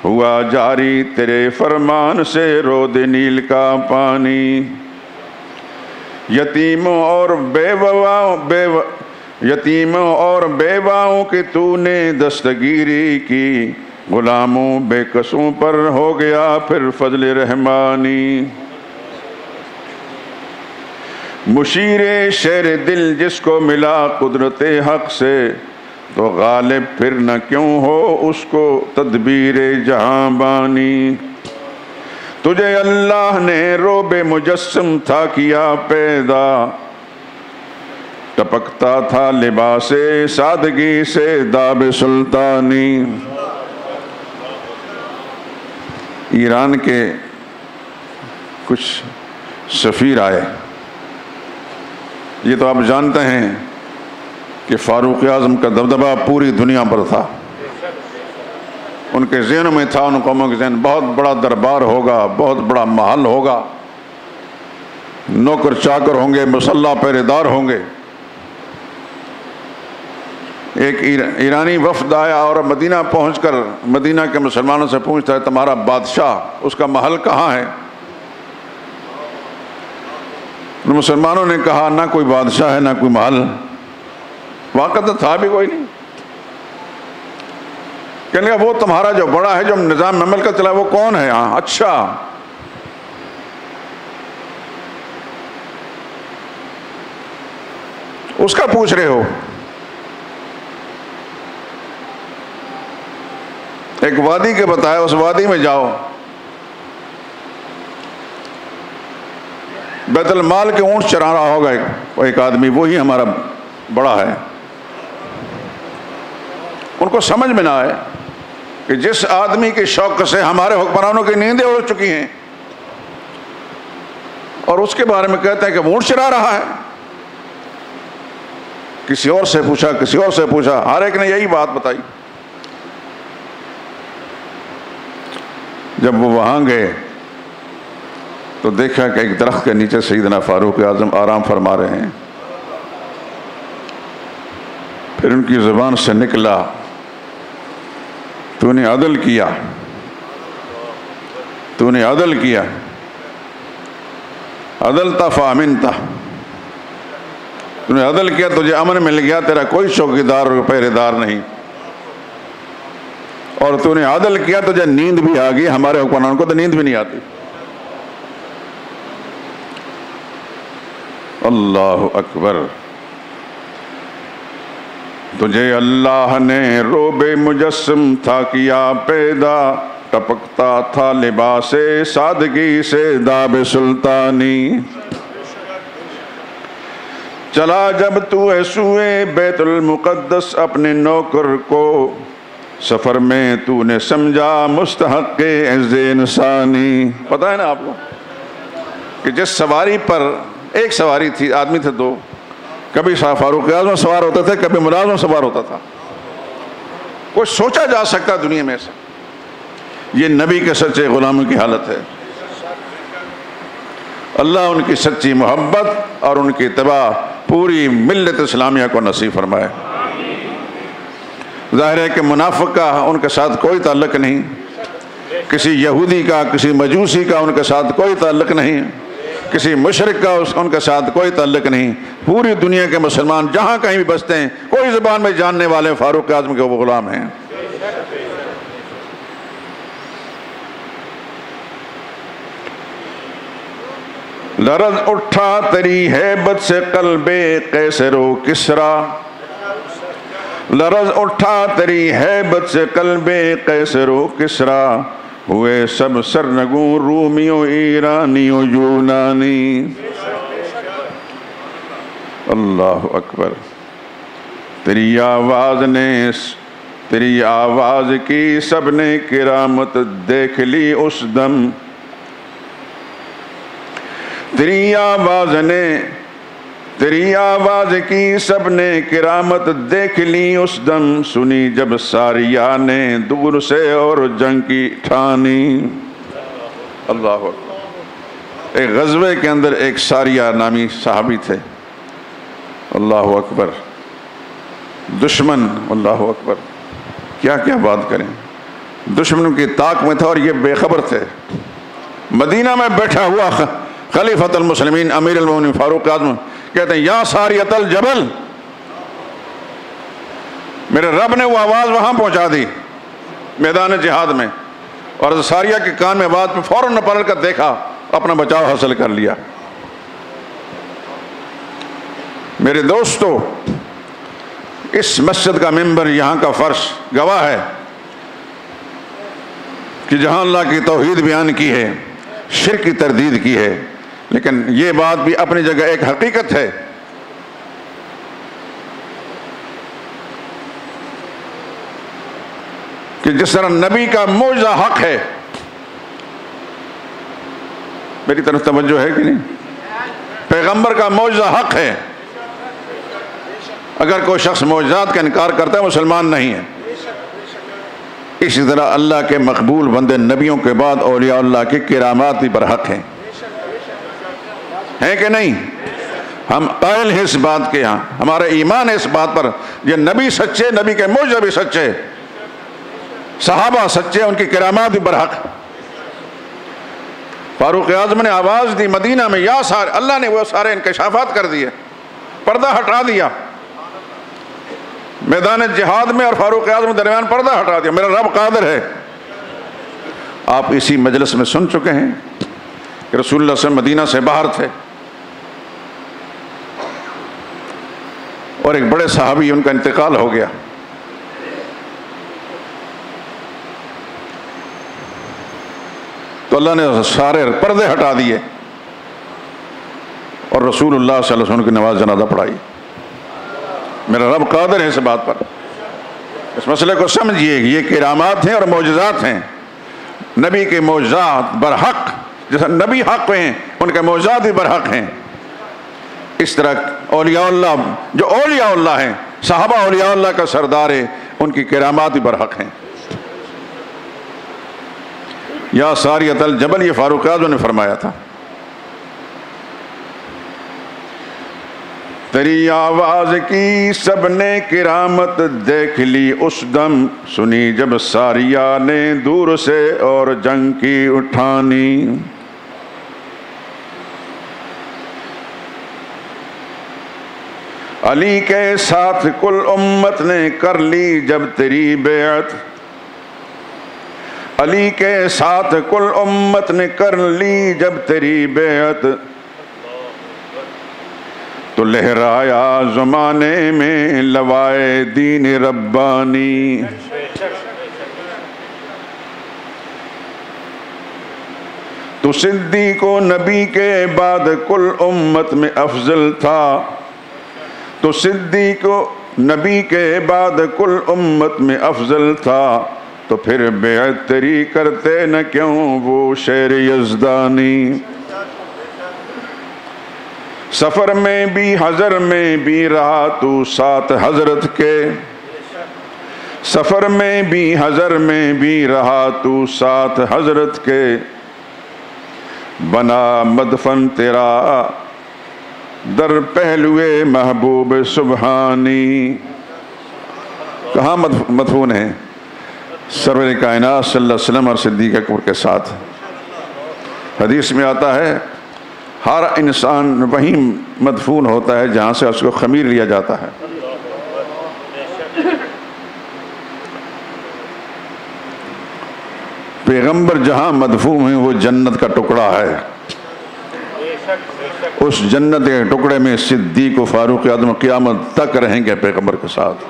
ہوا جاری تیرے فرمان سے رود نیل کا پانی. یتیموں اور بیواؤں کی تو نے دستگیری کی، غلاموں بے کسوں پر ہو گیا پھر فضل رحمانی. مشیر شیر دل جس کو ملا قدرت حق سے، تو غالب پھر نہ کیوں ہو اس کو تدبیر جہاں بانی. تجھے اللہ نے روب مجسم تھا کیا پیدا، ٹپکتا تھا لباس سادگی سے داب سلطانی. ایران کے کچھ سفیر آئے. یہ تو آپ جانتے ہیں کہ فاروق اعظم کا دبدبہ پوری دنیا پر تھا. ان کے ذہنوں میں تھا، ان قوموں کے ذہن بہت بڑا دربار ہوگا، بہت بڑا محل ہوگا، نوکر چاکر ہوں گے، مسلح پہرے دار ہوں گے. ایک ایرانی وفد آیا اور مدینہ پہنچ کر مدینہ کے مسلمانوں سے پوچھتا ہے تمہارا بادشاہ اس کا محل کہاں ہے؟ مسلمانوں نے کہا نہ کوئی بادشاہ ہے نہ کوئی محل. واقعہ تو تھا بھی کوئی نہیں. کہنے لگا وہ تمہارا جو بڑا ہے جو نظام مملکت چلا وہ کون ہے؟ ہاں اچھا. اس کا پوچھ رہے ہو؟ ایک وادی کے بتایا، اس وادی میں جاؤ، بیت المال کے اونٹ چرا رہا ہوگا ایک آدمی، وہی ہمارا بڑا ہے. ان کو سمجھ میں نہ آئے کہ جس آدمی کے شوق سے ہمارے حکمرانوں کی نیندیں اڑ چکی ہیں اور اس کے بارے میں کہتے ہیں کہ وہ اونٹ چرا رہا ہے. کسی اور سے پوچھا، کسی اور سے پوچھا، ہر ایک نے یہی بات بتائی. جب وہ وہاں گئے تو دیکھا کہ ایک درخت کے نیچے سیدنا فاروق اعظم آرام فرما رہے ہیں. پھر ان کی زبان سے نکلا تو نے عدل کیا، تو نے عدل کیا، عدلتا فامنتا، تو نے عدل کیا تجھے امن مل گیا، تیرا کوئی چوکیدار اور پہرے دار نہیں، اور تو نے عدل کیا تجھے نیند بھی آ گئی. ہمارے حکمران کو تو نیند بھی نہیں آتی. اللہ اکبر. تجھے اللہ نے روب مجسم تھا کیا پیدا، ٹپکتا تھا لباس سادگی سے داب سلطانی. چلا جب تو ہے سوئے بیت المقدس اپنے نوکر کو، سفر میں تو نے سمجھا مستحق عز انسانی. پتہ ہے نا آپ کو کہ جس سواری پر، ایک سواری تھی، آدمی تھے دو، کبھی فاروق اعظم سوار ہوتا تھا، کبھی ملازم سوار ہوتا تھا. کچھ سوچا جا سکتا دنیا میں سے؟ یہ نبی کے سچے غلاموں کی حالت ہے. اللہ ان کی سچی محبت اور ان کی اتباع پوری ملت اسلامیہ کو نصیب فرمائے. ظاہر ہے کہ منافق کا ان کے ساتھ کوئی تعلق نہیں، کسی یہودی کا، کسی مجوسی کا ان کے ساتھ کوئی تعلق نہیں، کسی مشرک کا ان کے ساتھ کوئی تعلق نہیں. پوری دنیا کے مسلمان جہاں کہیں بھی بستے ہیں، کوئی زبان میں جاننے والے فاروق اعظم کے وہ غلام ہیں. لرز اٹھا تیری ہیبت سے قلب قیصر و کسریٰ، لرز اٹھا تیری ہیبت سے قلب قیصر و کسریٰ، ہوئے سب سرنگوں رومی و ایرانی و یونانی. اللہ اکبر. تیری آواز نے، تیری آواز کی سب نے کرامت دیکھ لی اس دم، تیری آواز نے، تیری آواز کی سب نے کرامت دیکھ لی اس دم، سنی جب ساریہ نے دور سے اور جنگ کی ٹھانی. اللہ اکبر. ایک غزوے کے اندر ایک ساریہ نامی صحابی تھے. اللہ اکبر. دشمن، اللہ اکبر، کیا کیا بات کریں، دشمن کی طاق میں تھا اور یہ بے خبر تھے. مدینہ میں بیٹھا ہوا خلیفۃ المسلمین امیر المومنین فاروق اعظم کہتے ہیں یا ساریۃ الجبل، میرے رب نے وہ آواز وہاں پہنچا دی میدان جہاد میں، اور ساریہ کے کان میں آواز پہ فوراً نہ پلٹ کر دیکھا، اپنا بچاؤ حاصل کر لیا. میرے دوستو، اس مسجد کا ممبر، یہاں کا فرش گواہ ہے کہ جہاں اللہ کی توحید بیان کی ہے، شرک کی تردید کی ہے، لیکن یہ بات بھی اپنی جگہ ایک حقیقت ہے کہ جس طرح نبی کا معجزہ حق ہے. میری طرف توجہ ہے کہ نہیں؟ پیغمبر کا معجزہ حق ہے. اگر کوئی شخص معجزات کا انکار کرتا ہے مسلمان نہیں ہے. اسی طرح اللہ کے مقبول بندے نبیوں کے بعد اولیاء اللہ کی کرامات بھی برحق ہیں کہ نہیں؟ ہم قائل ہیں اس بات کے، ہاں ہمارا ایمان ہے اس بات پر، یہ نبی سچے، نبی کے معجزے بھی سچے، صحابہ سچے، ان کی کرامات بھی برحق. فاروق اعظم نے آواز دی مدینہ میں، یا سارے، اللہ نے وہ سارے انکشافات کر دیے، پردہ ہٹا دیا میدان جہاد میں، اور فاروق اعظم درمیان پردہ ہٹا دیا. میرا رب قادر ہے. آپ اسی مجلس میں سن چکے ہیں کہ رسول اللہ صلی اللہ علیہ وسلم مدینہ سے باہر تھے اور ایک بڑے صحابی ان کا انتقال ہو گیا. تو اللہ نے سارے پردے ہٹا دیے اور رسول اللہ صلی اللہ علیہ وسلم کی نماز جنازہ پڑھائی. میرا رب قادر ہے اس بات پر. اس مسئلے کو سمجھیے، یہ کرامات ہیں اور معجزات ہیں. نبی کے معجزات برحق، جیسا نبی حق ہیں ان کے معجزات بھی برحق ہیں. اس طرح اولیاء اللہ، جو اولیاء اللہ ہیں، صحابہ اولیاء اللہ کا سردار ہے، ان کی کرامات بھی برحق ہیں. یا ساریۃ الجبل، یہ فاروق اعظم نے فرمایا تھا۔ تیری آواز کی سب نے کرامت دیکھ لی اس دم، سنی جب ساریہ نے دور سے اور جنگ کی اٹھانی۔ علی کے ساتھ کل امت نے کر لی جب تیری بیعت، علی کے ساتھ کل امت نے کر لی جب تیری بیعت، تو لہرایا زمانے میں لوائے دین ربانی۔ تو صدیق و نبی کے بعد کل امت میں افضل تھا، تو صدیق و نبی کے بعد کل امت میں افضل تھا، تو پھر بیعت تیری کرتے نہ کیوں وہ شیر یزدانی۔ سفر میں بھی حضر میں بھی رہا تو ساتھ حضرت کے، سفر میں بھی حضر میں بھی رہا تو ساتھ حضرت کے، بنا مدفن تیرا در پہلوے محبوب سبحانی۔ کہاں مدفون ہے؟ سرور کائنات صلی اللہ علیہ وسلم اور صدیق اکبر کے ساتھ۔ حدیث میں آتا ہے ہر انسان وہیں مدفون ہوتا ہے جہاں سے اس کو خمیر لیا جاتا ہے۔ پیغمبر جہاں مدفون ہیں وہ جنت کا ٹکڑا ہے، اس جنت کے ٹکڑے میں صدیق و فاروق اعظم قیامت تک رہیں گے پیغمبر کے ساتھ۔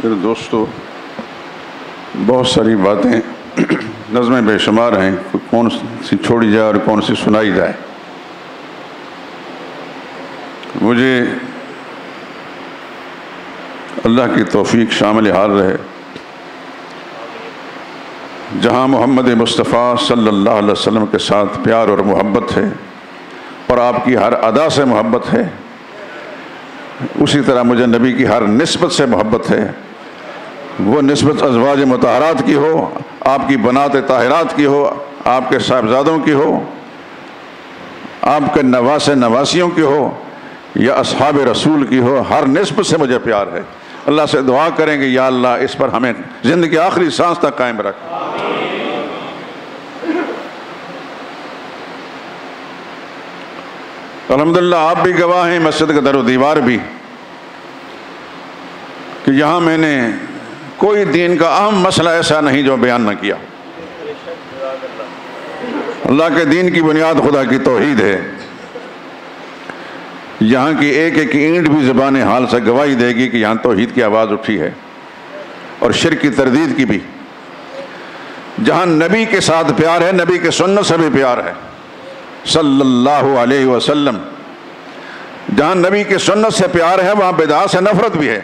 میرے دوستو، بہت ساری باتیں نظمیں بے شمار ہیں، کون سی چھوڑی جائے اور کون سی سنائی جائے۔ مجھے اللہ کی توفیق شامل حال رہے، جہاں محمد مصطفیٰ صلی اللہ علیہ وسلم کے ساتھ پیار اور محبت ہے اور آپ کی ہر ادا سے محبت ہے، اسی طرح مجھے نبی کی ہر نسبت سے محبت ہے۔ وہ نسبت ازواج مطہرات کی ہو، آپ کی بنات طاہرات کی ہو، آپ کے صاحبزادوں کی ہو، آپ کے نواس نواسیوں کی ہو، یا اصحاب رسول کی ہو، ہر نسبت سے مجھے پیار ہے۔ اللہ سے دعا کریں گے یا اللہ اس پر ہمیں زندگی آخری سانس تک قائم رکھ۔ الحمدللہ آپ بھی گواہ ہیں، مسجد کا در و دیوار بھی، کہ یہاں میں نے کوئی دین کا اہم مسئلہ ایسا نہیں جو بیان نہ کیا۔ اللہ کے دین کی بنیاد خدا کی توحید ہے۔ یہاں کی ایک ایک اینٹ بھی زبان حال سے گواہی دے گی کہ یہاں توحید کی آواز اٹھی ہے، اور شرک کی تردید کی بھی۔ جہاں نبی کے ساتھ پیار ہے، نبی کے سنت سے بھی پیار ہے صلی اللہ علیہ وسلم۔ جہاں نبی کے سنت سے پیار ہے وہاں بدعات سے نفرت بھی ہے۔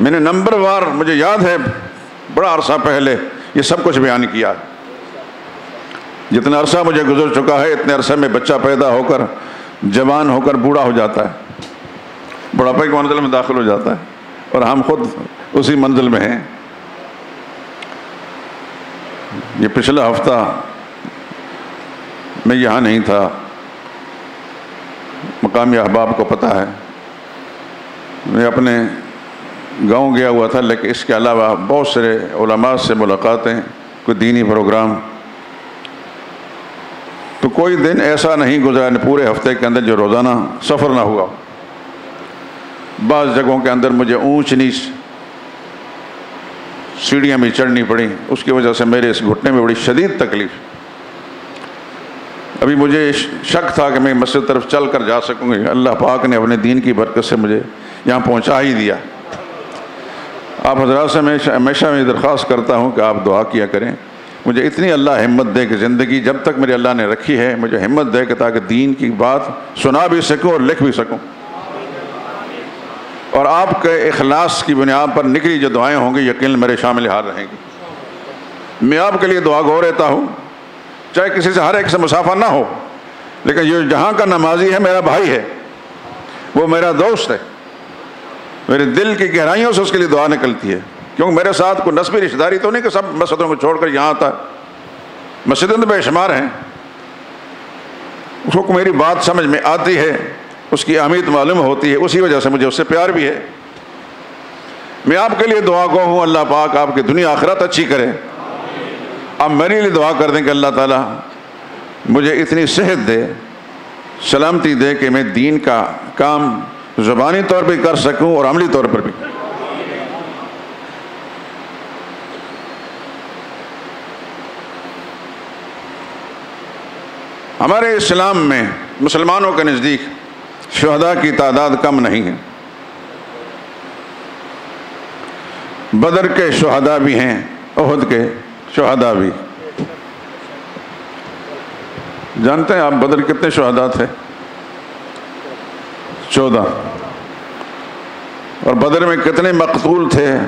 میں نے نمبر وار، مجھے یاد ہے بڑا عرصہ پہلے یہ سب کچھ بیان کیا۔ جتنا عرصہ مجھے گزر چکا ہے، اتنے عرصے میں بچہ پیدا ہو کر جوان ہو کر بوڑھا ہو جاتا ہے، بڑھاپے کی منزل میں داخل ہو جاتا ہے، اور ہم خود اسی منزل میں ہیں۔ یہ پچھلا ہفتہ میں یہاں نہیں تھا، مقامی احباب کو پتہ ہے، میں اپنے گاؤں گیا ہوا تھا، لیکن اس کے علاوہ بہت سارے علماء سے ملاقاتیں، کوئی دینی پروگرام، تو کوئی دن ایسا نہیں گزرا پورے ہفتے کے اندر جو روزانہ سفر نہ ہوا۔ بعض جگہوں کے اندر مجھے اونچ نیچ سیڑھیاں بھی چڑھنی پڑیں، اس کی وجہ سے میرے اس گھٹنے میں بڑی شدید تکلیف۔ ابھی مجھے شک تھا کہ میں مسجد طرف چل کر جا سکوں گی، اللہ پاک نے اپنے دین کی برکت سے مجھے یہاں پہنچا ہی دیا۔ آپ حضرات سے میں ہمیشہ میں درخواست کرتا ہوں کہ آپ دعا کیا کریں، مجھے اتنی اللہ ہمت دے کہ زندگی جب تک میرے اللہ نے رکھی ہے مجھے ہمت دے کہ تاکہ دین کی بات سنا بھی سکوں اور لکھ بھی سکوں، اور آپ کے اخلاص کی بنیاد پر نکلی جو دعائیں ہوں گی یقیناً میرے شامل حال رہیں گی۔ میں آپ کے لیے دعا گو رہتا ہوں چاہے کسی سے ہر ایک سے مسافہ نہ ہو، لیکن یہ جہاں کا نمازی ہے میرا بھائی ہے، وہ میرا دوست ہے، میرے دل کی گہرائیوں سے اس کے لیے دعا نکلتی ہے، کیونکہ میرے ساتھ کوئی نسبی رشتہ داری تو نہیں کہ سب مسجدوں کو چھوڑ کر یہاں آتا ہے، مسجدیں تو بے شمار ہیں، اس کو میری بات سمجھ میں آتی ہے، اس کی اہمیت معلوم ہوتی ہے، اسی وجہ سے مجھے اس سے پیار بھی ہے۔ میں آپ کے لیے دعا گو ہوں، اللہ پاک آپ کی دنیا آخرت اچھی کرے۔ آپ میرے لیے دعا کر دیں کہ اللہ تعالیٰ مجھے اتنی صحت دے، سلامتی دے کہ میں دین کا کام زبانی طور پہ کر سکوں اور عملی طور پر بھی۔ ہمارے اسلام میں مسلمانوں کے نزدیک شہداء کی تعداد کم نہیں ہے، بدر کے شہداء بھی ہیں، احد کے شہداء بھی۔ جانتے ہیں آپ بدر کتنے شہداء تھے؟ 14۔ اور بدر میں کتنے مقتول تھے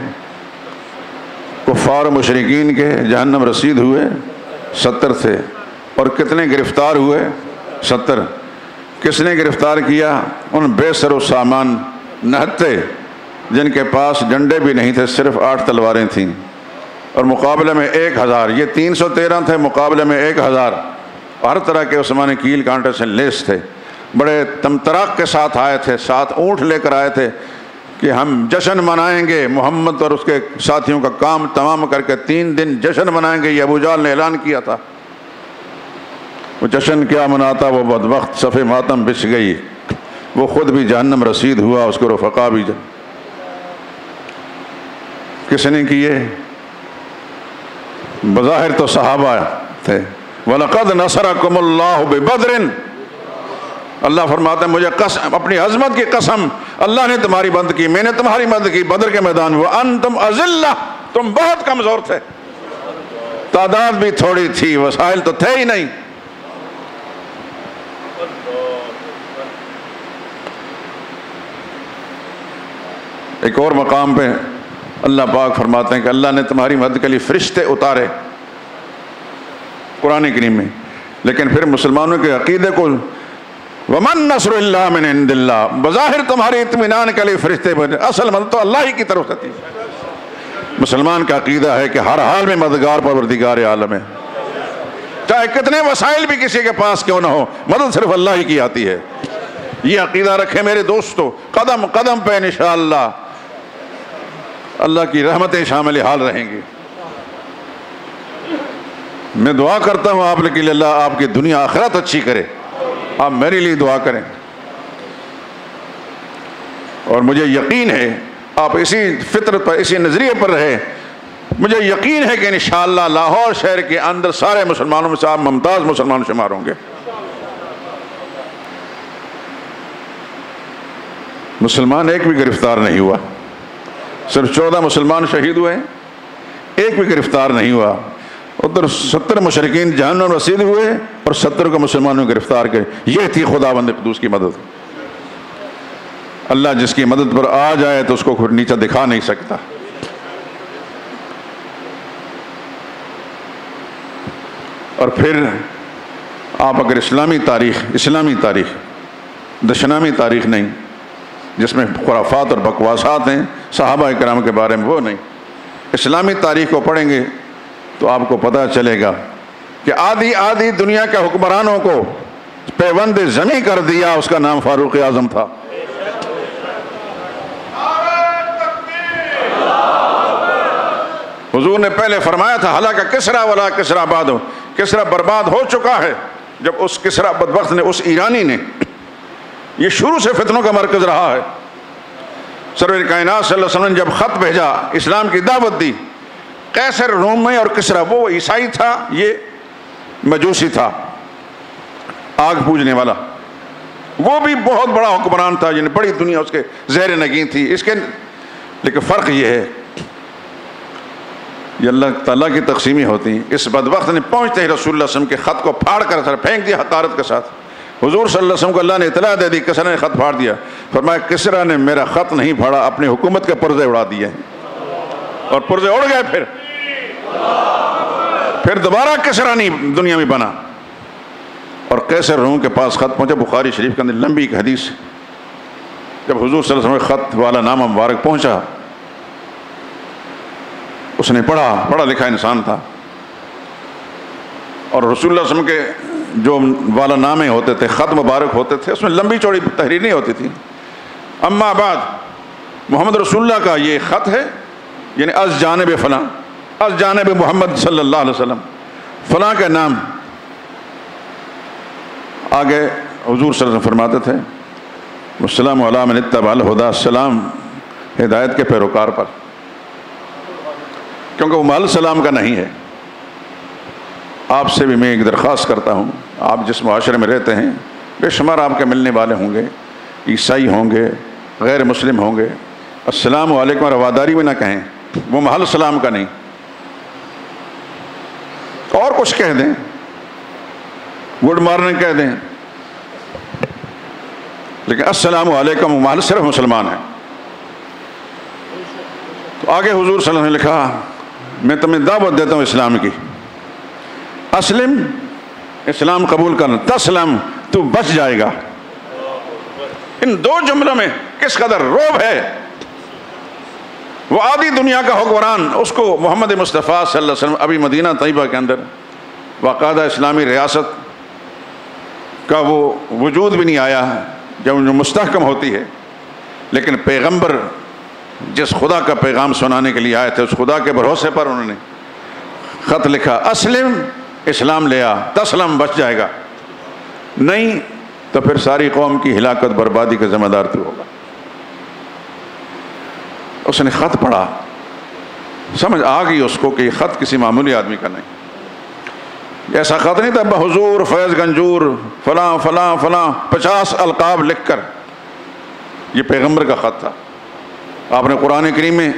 کفار و مشرکین کے جہنم رسید ہوئے؟ 70 تھے۔ اور کتنے گرفتار ہوئے؟ 70۔ کس نے گرفتار کیا؟ ان بے سر و سامان نہتے جن کے پاس ڈنڈے بھی نہیں تھے، صرف 8 تلواریں تھیں، اور مقابلے میں 1000۔ یہ 313 تھے، مقابلے میں 1000۔ ہر طرح کے عثمانی کیل کانٹے سے لیس تھے، بڑے تمطراق کے ساتھ آئے تھے، ساتھ اونٹ لے کر آئے تھے کہ ہم جشن منائیں گے، محمد اور اس کے ساتھیوں کا کام تمام کر کے 3 دن جشن منائیں گے، یہ ابو جہل نے اعلان کیا تھا۔ وہ جشن کیا مناتا، وہ بدبخت صف ماتم بچھ گئی، وہ خود بھی جہنم رسید ہوا، اس کو رفقا بھی کس نے کیے؟ بظاہر تو صحابہ تھے۔ وَلَقَدْ نَصَرَكُمُ اللَّهُ بِبَدْرٍ، اللہ فرماتا ہے مجھے قسم، اپنی عظمت کی قسم، اللہ نے تمہاری مدد کی، میں نے تمہاری مدد کی بدر کے میدان میں۔ وَأَنْتُمْ أَذِلَّةٌ، تم بہت کمزور تھے، تعداد بھی تھوڑی تھی، وسائل تو تھے ہی نہیں۔ ایک اور مقام پہ اللہ پاک فرماتے ہیں کہ اللہ نے تمہاری مدد کے لیے فرشتے اتارے قرآن کریم میں، لیکن پھر مسلمانوں کے عقیدے کو وَمَن نَصْرُ إِلَّا مِنْ عِنْدِ اللَّهِ، بظاہر تمہارے اطمینان کے لیے فرشتے بھیجے، اصل مدد تو اللہ ہی کی طرف سے تھی۔ مسلمان کا عقیدہ ہے کہ ہر حال میں مددگار پروردگار عالم ہے، چاہے کتنے وسائل بھی کسی کے پاس کیوں نہ ہو، مدد صرف اللہ ہی کی آتی ہے۔ یہ عقیدہ رکھے میرے دوستو، قدم قدم پہ انشاءاللہ اللہ کی رحمتیں شامل حال رہیں گی۔ میں دعا کرتا ہوں آپ کے لیے، اللہ آپ کی دنیا آخرت اچھی کرے، آپ میرے لیے دعا کریں، اور مجھے یقین ہے آپ اسی فطرت پر، اسی نظریے پر رہے، مجھے یقین ہے کہ انشاءاللہ لاہور شہر کے اندر سارے مسلمانوں میں سے آپ ممتاز مسلمان شمار ہوں گے۔ مسلمان ایک بھی گرفتار نہیں ہوا، صرف 14 مسلمان شہید ہوئے ہیں، ایک بھی گرفتار نہیں ہوا۔ ادھر 70 مشرکین جہنم رسید ہوئے اور 70 کو مسلمانوں گرفتار کرے۔ یہ تھی خداوند قدوس کی مدد۔ اللہ جس کی مدد پر آ جائے تو اس کو پھر نیچا دکھا نہیں سکتا۔ اور پھر آپ اگر اسلامی تاریخ دشنامی تاریخ نہیں جس میں خرافات اور بکواسات ہیں صحابہ کرام کے بارے میں، وہ نہیں، اسلامی تاریخ کو پڑھیں گے تو آپ کو پتہ چلے گا کہ آدھی دنیا کے حکمرانوں کو پیوند زمیں کر دیا، اس کا نام فاروق اعظم تھا۔ حضور نے پہلے فرمایا تھا ہلاک کسریٰ ولا کسریٰ بعد، کسریٰ برباد ہو چکا ہے، جب اس کسریٰ بدبخت نے، اس ایرانی نے، یہ شروع سے فتنوں کا مرکز رہا ہے۔ سرور کائنات صلی اللہ علیہ وسلم نے جب خط بھیجا، اسلام کی دعوت دی، قیصر رومی اور کسریٰ، وہ عیسائی تھا، یہ مجوسی تھا، آگ پوجنے والا، وہ بھی بہت بڑا حکمران تھا، یعنی بڑی دنیا اس کے زیر نگین تھی۔ اس کے لیکن فرق یہ ہے، یہ اللہ تعالیٰ کی تقسیمیں ہوتی ہیں۔ اس بدبخت نے پہنچتے ہی رسول اللہ صلی اللہ علیہ وسلم کے خط کو پھاڑ کر پھینک دیا حقارت کے ساتھ۔ حضور صلی اللہ علیہ وسلم کو اللہ نے اطلاع دے دی کسریٰ نے خط پھاڑ دیا، فرمایا کسریٰ نے میرا خط نہیں پھاڑا، اپنی حکومت کے پرزے اڑا دیے، اور پرزے اڑ گئے۔ پھر پھر دوبارہ کسرا نہیں دنیا میں بنا، اور قیصر روم کے پاس خط پہنچا، بخاری شریف کے اندر لمبی ایک حدیث ہے۔ جب حضور صلی اللہ علیہ وسلم خط والا نامہ مبارک پہنچا، اس نے پڑھا لکھا انسان تھا، اور رسول اللہ صلی اللہ علیہ وسلم کے جو والا نامے ہوتے تھے، خط مبارک ہوتے تھے، اس میں لمبی چوڑی تحریر نہیں ہوتی تھی۔ اما بعد، محمد رسول اللہ کا یہ خط ہے، یعنی از جانب فلاں، از جانب محمد صلی اللہ علیہ وسلم، فلاں کا نام۔ آگے حضور صلی اللہ علیہ وسلم فرماتے تھے السلام علی من اتبع الہدی، السلام ہدایت کے پیروکار پر، کیونکہ وہ محل سلام کا نہیں ہے۔ آپ سے بھی میں ایک درخواست کرتا ہوں، آپ جس معاشرے میں رہتے ہیں بے شمار آپ کے ملنے والے ہوں گے، عیسائی ہوں گے، غیر مسلم ہوں گے، السلام علیکم رواداری میں نہ کہیں، وہ محل سلام کا نہیں، اور کچھ کہہ دیں، گڈ مارننگ کہہ دیں، لیکن السلام علیکم محل صرف مسلمان ہے۔ تو آگے حضور صلی اللہ علیہ وسلم نے لکھا، میں تمہیں دعوت دیتا ہوں اسلام کی، اسلم، اسلام قبول کرنا، تسلم، تو بچ جائے گا۔ ان دو جملوں میں کس قدر رعب ہے۔ وہ آدھی دنیا کا حکمران، اس کو محمد مصطفیٰ صلی اللہ علیہ وسلم ابھی مدینہ طیبہ کے اندر باقاعدہ اسلامی ریاست کا وہ وجود بھی نہیں آیا جب جو مستحکم ہوتی ہے، لیکن پیغمبر جس خدا کا پیغام سنانے کے لیے آئے تھے، اس خدا کے بھروسے پر انہوں نے خط لکھا، اسلم، اسلام لیا، تسلم، بچ جائے گا، نہیں تو پھر ساری قوم کی ہلاکت بربادی کا ذمہ دار تو ہوگا۔ اس نے خط پڑھا، سمجھ آ گئی اس کو کہ یہ خط کسی معمولی آدمی کا نہیں، ایسا خط نہیں تھا حضور فیض گنجور فلاں فلاں فلاں 50 القاب لکھ کر، یہ پیغمبر کا خط تھا۔ آپ نے قرآن کریم میں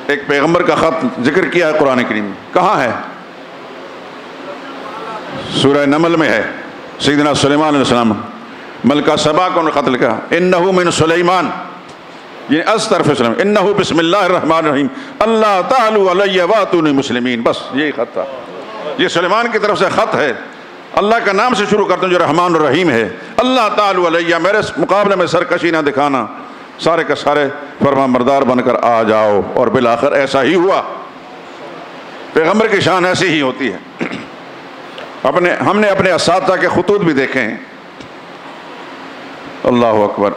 ایک پیغمبر کا خط ذکر کیا ہے، قرآن کریم میں کہاں ہے؟ سورہ نمل میں ہے۔ سیدنا سلیمان علیہ السلام ملکہ سبا کو نے خط لکھا، انہو من سلیمان، یعنی از طرف سلیم، انہو بسم اللہ الرحمن الرحیم اللہ تعالی علیہ واتونی مسلمین، بس یہی خط تھا۔ یہ سلیمان کی طرف سے خط ہے، اللہ کا نام سے شروع کرتا ہوں جو رحمان الرحیم ہے، اللہ تعالی علیہ، میرے مقابلے میں سرکشی نہ دکھانا، سارے کے سارے فرما بردار بن کر آ جاؤ۔ اور بالآخر ایسا ہی ہوا، پیغمبر کی شان ایسی ہی ہوتی ہے۔ ہم نے اپنے اساتذہ کے خطوط بھی دیکھے ہیں، اللہ اکبر،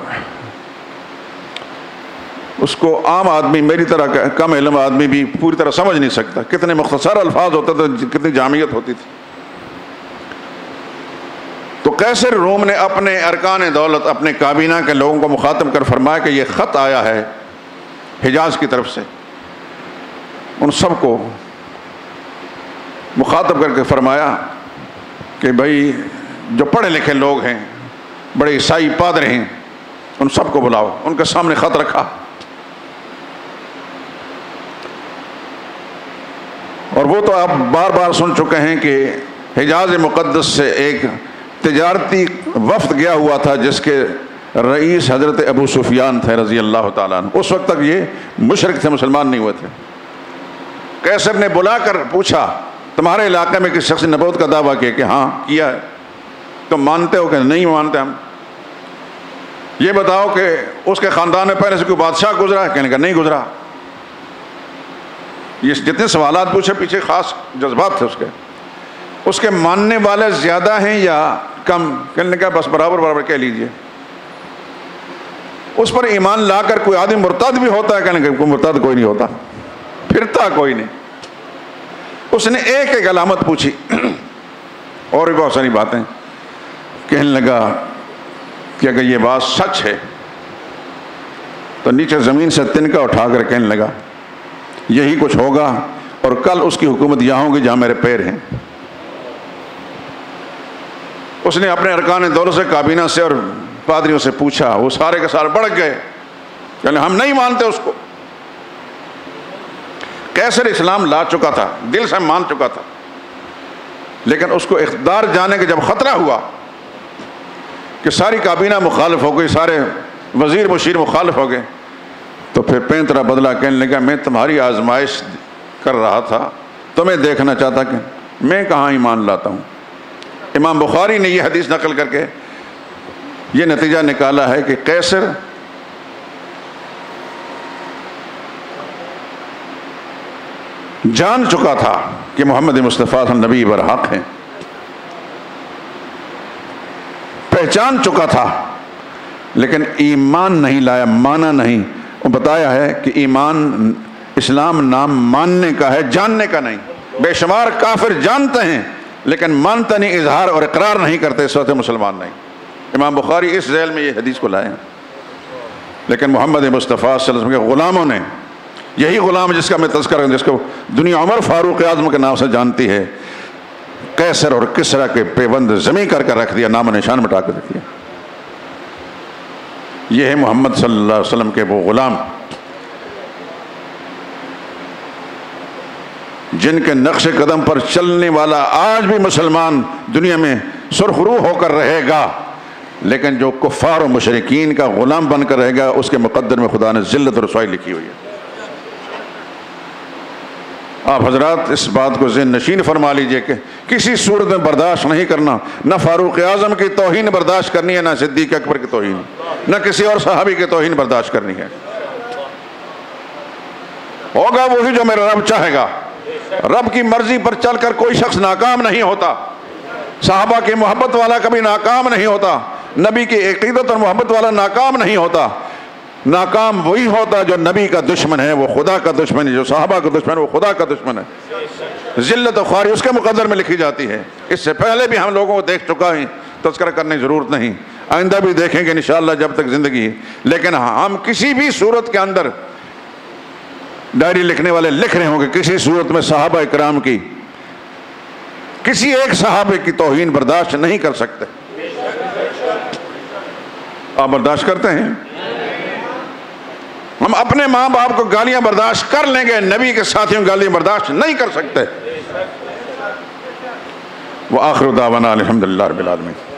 اس کو عام آدمی، میری طرح کم علم آدمی بھی پوری طرح سمجھ نہیں سکتا، کتنے مختصر الفاظ ہوتے تھے، کتنی جامعیت ہوتی تھی۔ تو قیصر روم نے اپنے ارکان دولت، اپنے کابینہ کے لوگوں کو مخاطب کر فرمایا کہ یہ خط آیا ہے حجاز کی طرف سے، ان سب کو مخاطب کر کے فرمایا کہ بھائی جو پڑھے لکھے لوگ ہیں، بڑے عیسائی پادری ہیں، ان سب کو بلاؤ۔ ان کے سامنے خط رکھا، اور وہ تو آپ بار بار سن چکے ہیں کہ حجاز مقدس سے ایک تجارتی وفد گیا ہوا تھا جس کے رئیس حضرت ابو سفیان تھے رضی اللہ تعالیٰ عنہ۔ اس وقت تک یہ مشرک تھے، مسلمان نہیں ہوئے تھے۔ قیصر نے بلا کر پوچھا، تمہارے علاقے میں کسی شخص نے نبوت کا دعویٰ کیا؟ کہ ہاں کیا ہے۔ تم مانتے ہو کہ نہیں مانتے؟ ہم یہ بتاؤ کہ اس کے خاندان میں پہلے سے کوئی بادشاہ گزرا ہے؟ کہنے کا نہیں گزرا۔ یہ جتنے سوالات پوچھے پیچھے خاص جذبات تھے اس کے ماننے والے زیادہ ہیں یا کم؟ کہنے کا بس برابر برابر کہہ لیجئے۔ اس پر ایمان لا کر کوئی آدمی مرتد بھی ہوتا ہے؟ کہنے کا کوئی مرتد کوئی نہیں ہوتا، پھرتا کوئی نہیں۔ اس نے ایک ایک علامت پوچھی اور بھی بہت ساری باتیں۔ کہنے لگا کہ اگر یہ بات سچ ہے تو نیچے زمین سے تنکا اٹھا کر کہنے لگا یہی کچھ ہوگا، اور کل اس کی حکومت یہاں ہوگی جہاں میرے پیر ہیں۔ اس نے اپنے ارکان دولت سے، کابینہ سے اور پادریوں سے پوچھا، وہ سارے کے سارے بڑھ گئے، یعنی ہم نہیں مانتے اس کو۔ قیصر اسلام لا چکا تھا، دل سے مان چکا تھا، لیکن اس کو اقتدار جانے کے جب خطرہ ہوا کہ ساری کابینہ مخالف ہو گئی، سارے وزیر مشیر مخالف ہو گئے، تو پھر پینترا بدلا، کہنے لگا میں تمہاری آزمائش کر رہا تھا تو میں دیکھنا چاہتا کہ میں کہاں ایمان لاتا ہوں۔ امام بخاری نے یہ حدیث نقل کر کے یہ نتیجہ نکالا ہے کہ قیصر جان چکا تھا کہ محمد مصطفیٰ نبی برحق ہیں، پہچان چکا تھا، لیکن ایمان نہیں لایا، مانا نہیں۔ وہ بتایا ہے کہ ایمان اسلام نام ماننے کا ہے، جاننے کا نہیں۔ بے شمار کافر جانتے ہیں لیکن مانتے نہیں، اظہار اور اقرار نہیں کرتے، اس وقت مسلمان نہیں۔ امام بخاری اس ذیل میں یہ حدیث کو لائے ہیں۔ لیکن محمد مصطفیٰ صلی اللہ علیہ وسلم کے غلاموں نے، یہی غلام جس کا میں تذکرہ کروں، جس کو دنیا عمر فاروق اعظم کے نام سے جانتی ہے، قیصر اور کسریٰ کے پیوند زمیں کر کے رکھ دیا، نام و نشان مٹا کر رکھ دیا۔ یہ ہے محمد صلی اللہ علیہ وسلم کے وہ غلام جن کے نقش قدم پر چلنے والا آج بھی مسلمان دنیا میں سرخرو ہو کر رہے گا، لیکن جو کفار و مشرکین کا غلام بن کر رہے گا اس کے مقدر میں خدا نے ذلت اور رسوائی لکھی ہوئی ہے۔ آپ حضرات اس بات کو ذہن نشین فرما لیجئے کہ کسی صورت میں برداشت نہیں کرنا، نہ فاروق اعظم کی توہین برداشت کرنی ہے، نہ صدیق اکبر کی توہین، نہ کسی اور صحابی کی توہین برداشت کرنی ہے۔ ہوگا وہی جو میرا رب چاہے گا۔ رب کی مرضی پر چل کر کوئی شخص ناکام نہیں ہوتا، صحابہ کی محبت والا کبھی ناکام نہیں ہوتا، نبی کی عقیدت اور محبت والا ناکام نہیں ہوتا۔ ناکام وہی ہوتا جو نبی کا دشمن ہے، وہ خدا کا دشمن ہے، جو صحابہ کا دشمن ہے وہ خدا کا دشمن ہے۔ ذلت و خواری اس کے مقدر میں لکھی جاتی ہے۔ اس سے پہلے بھی ہم لوگوں کو دیکھ چکا ہیں، تذکرہ کرنے کی ضرورت نہیں، آئندہ بھی دیکھیں گے انشاءاللہ جب تک زندگی ہے۔ لیکن ہم کسی بھی صورت کے اندر، ڈائری لکھنے والے لکھ رہے ہوں گے، کسی صورت میں صحابہ اکرام کی، کسی ایک صحابے کی توہین برداشت نہیں کر سکتے۔ آپ برداشت کرتے ہیں؟ ہم اپنے ماں باپ کو گالیاں برداشت کر لیں گے، نبی کے ساتھیوں گالیاں برداشت نہیں کر سکتے۔ وآخر دعوانا الحمدللہ رب العالمین۔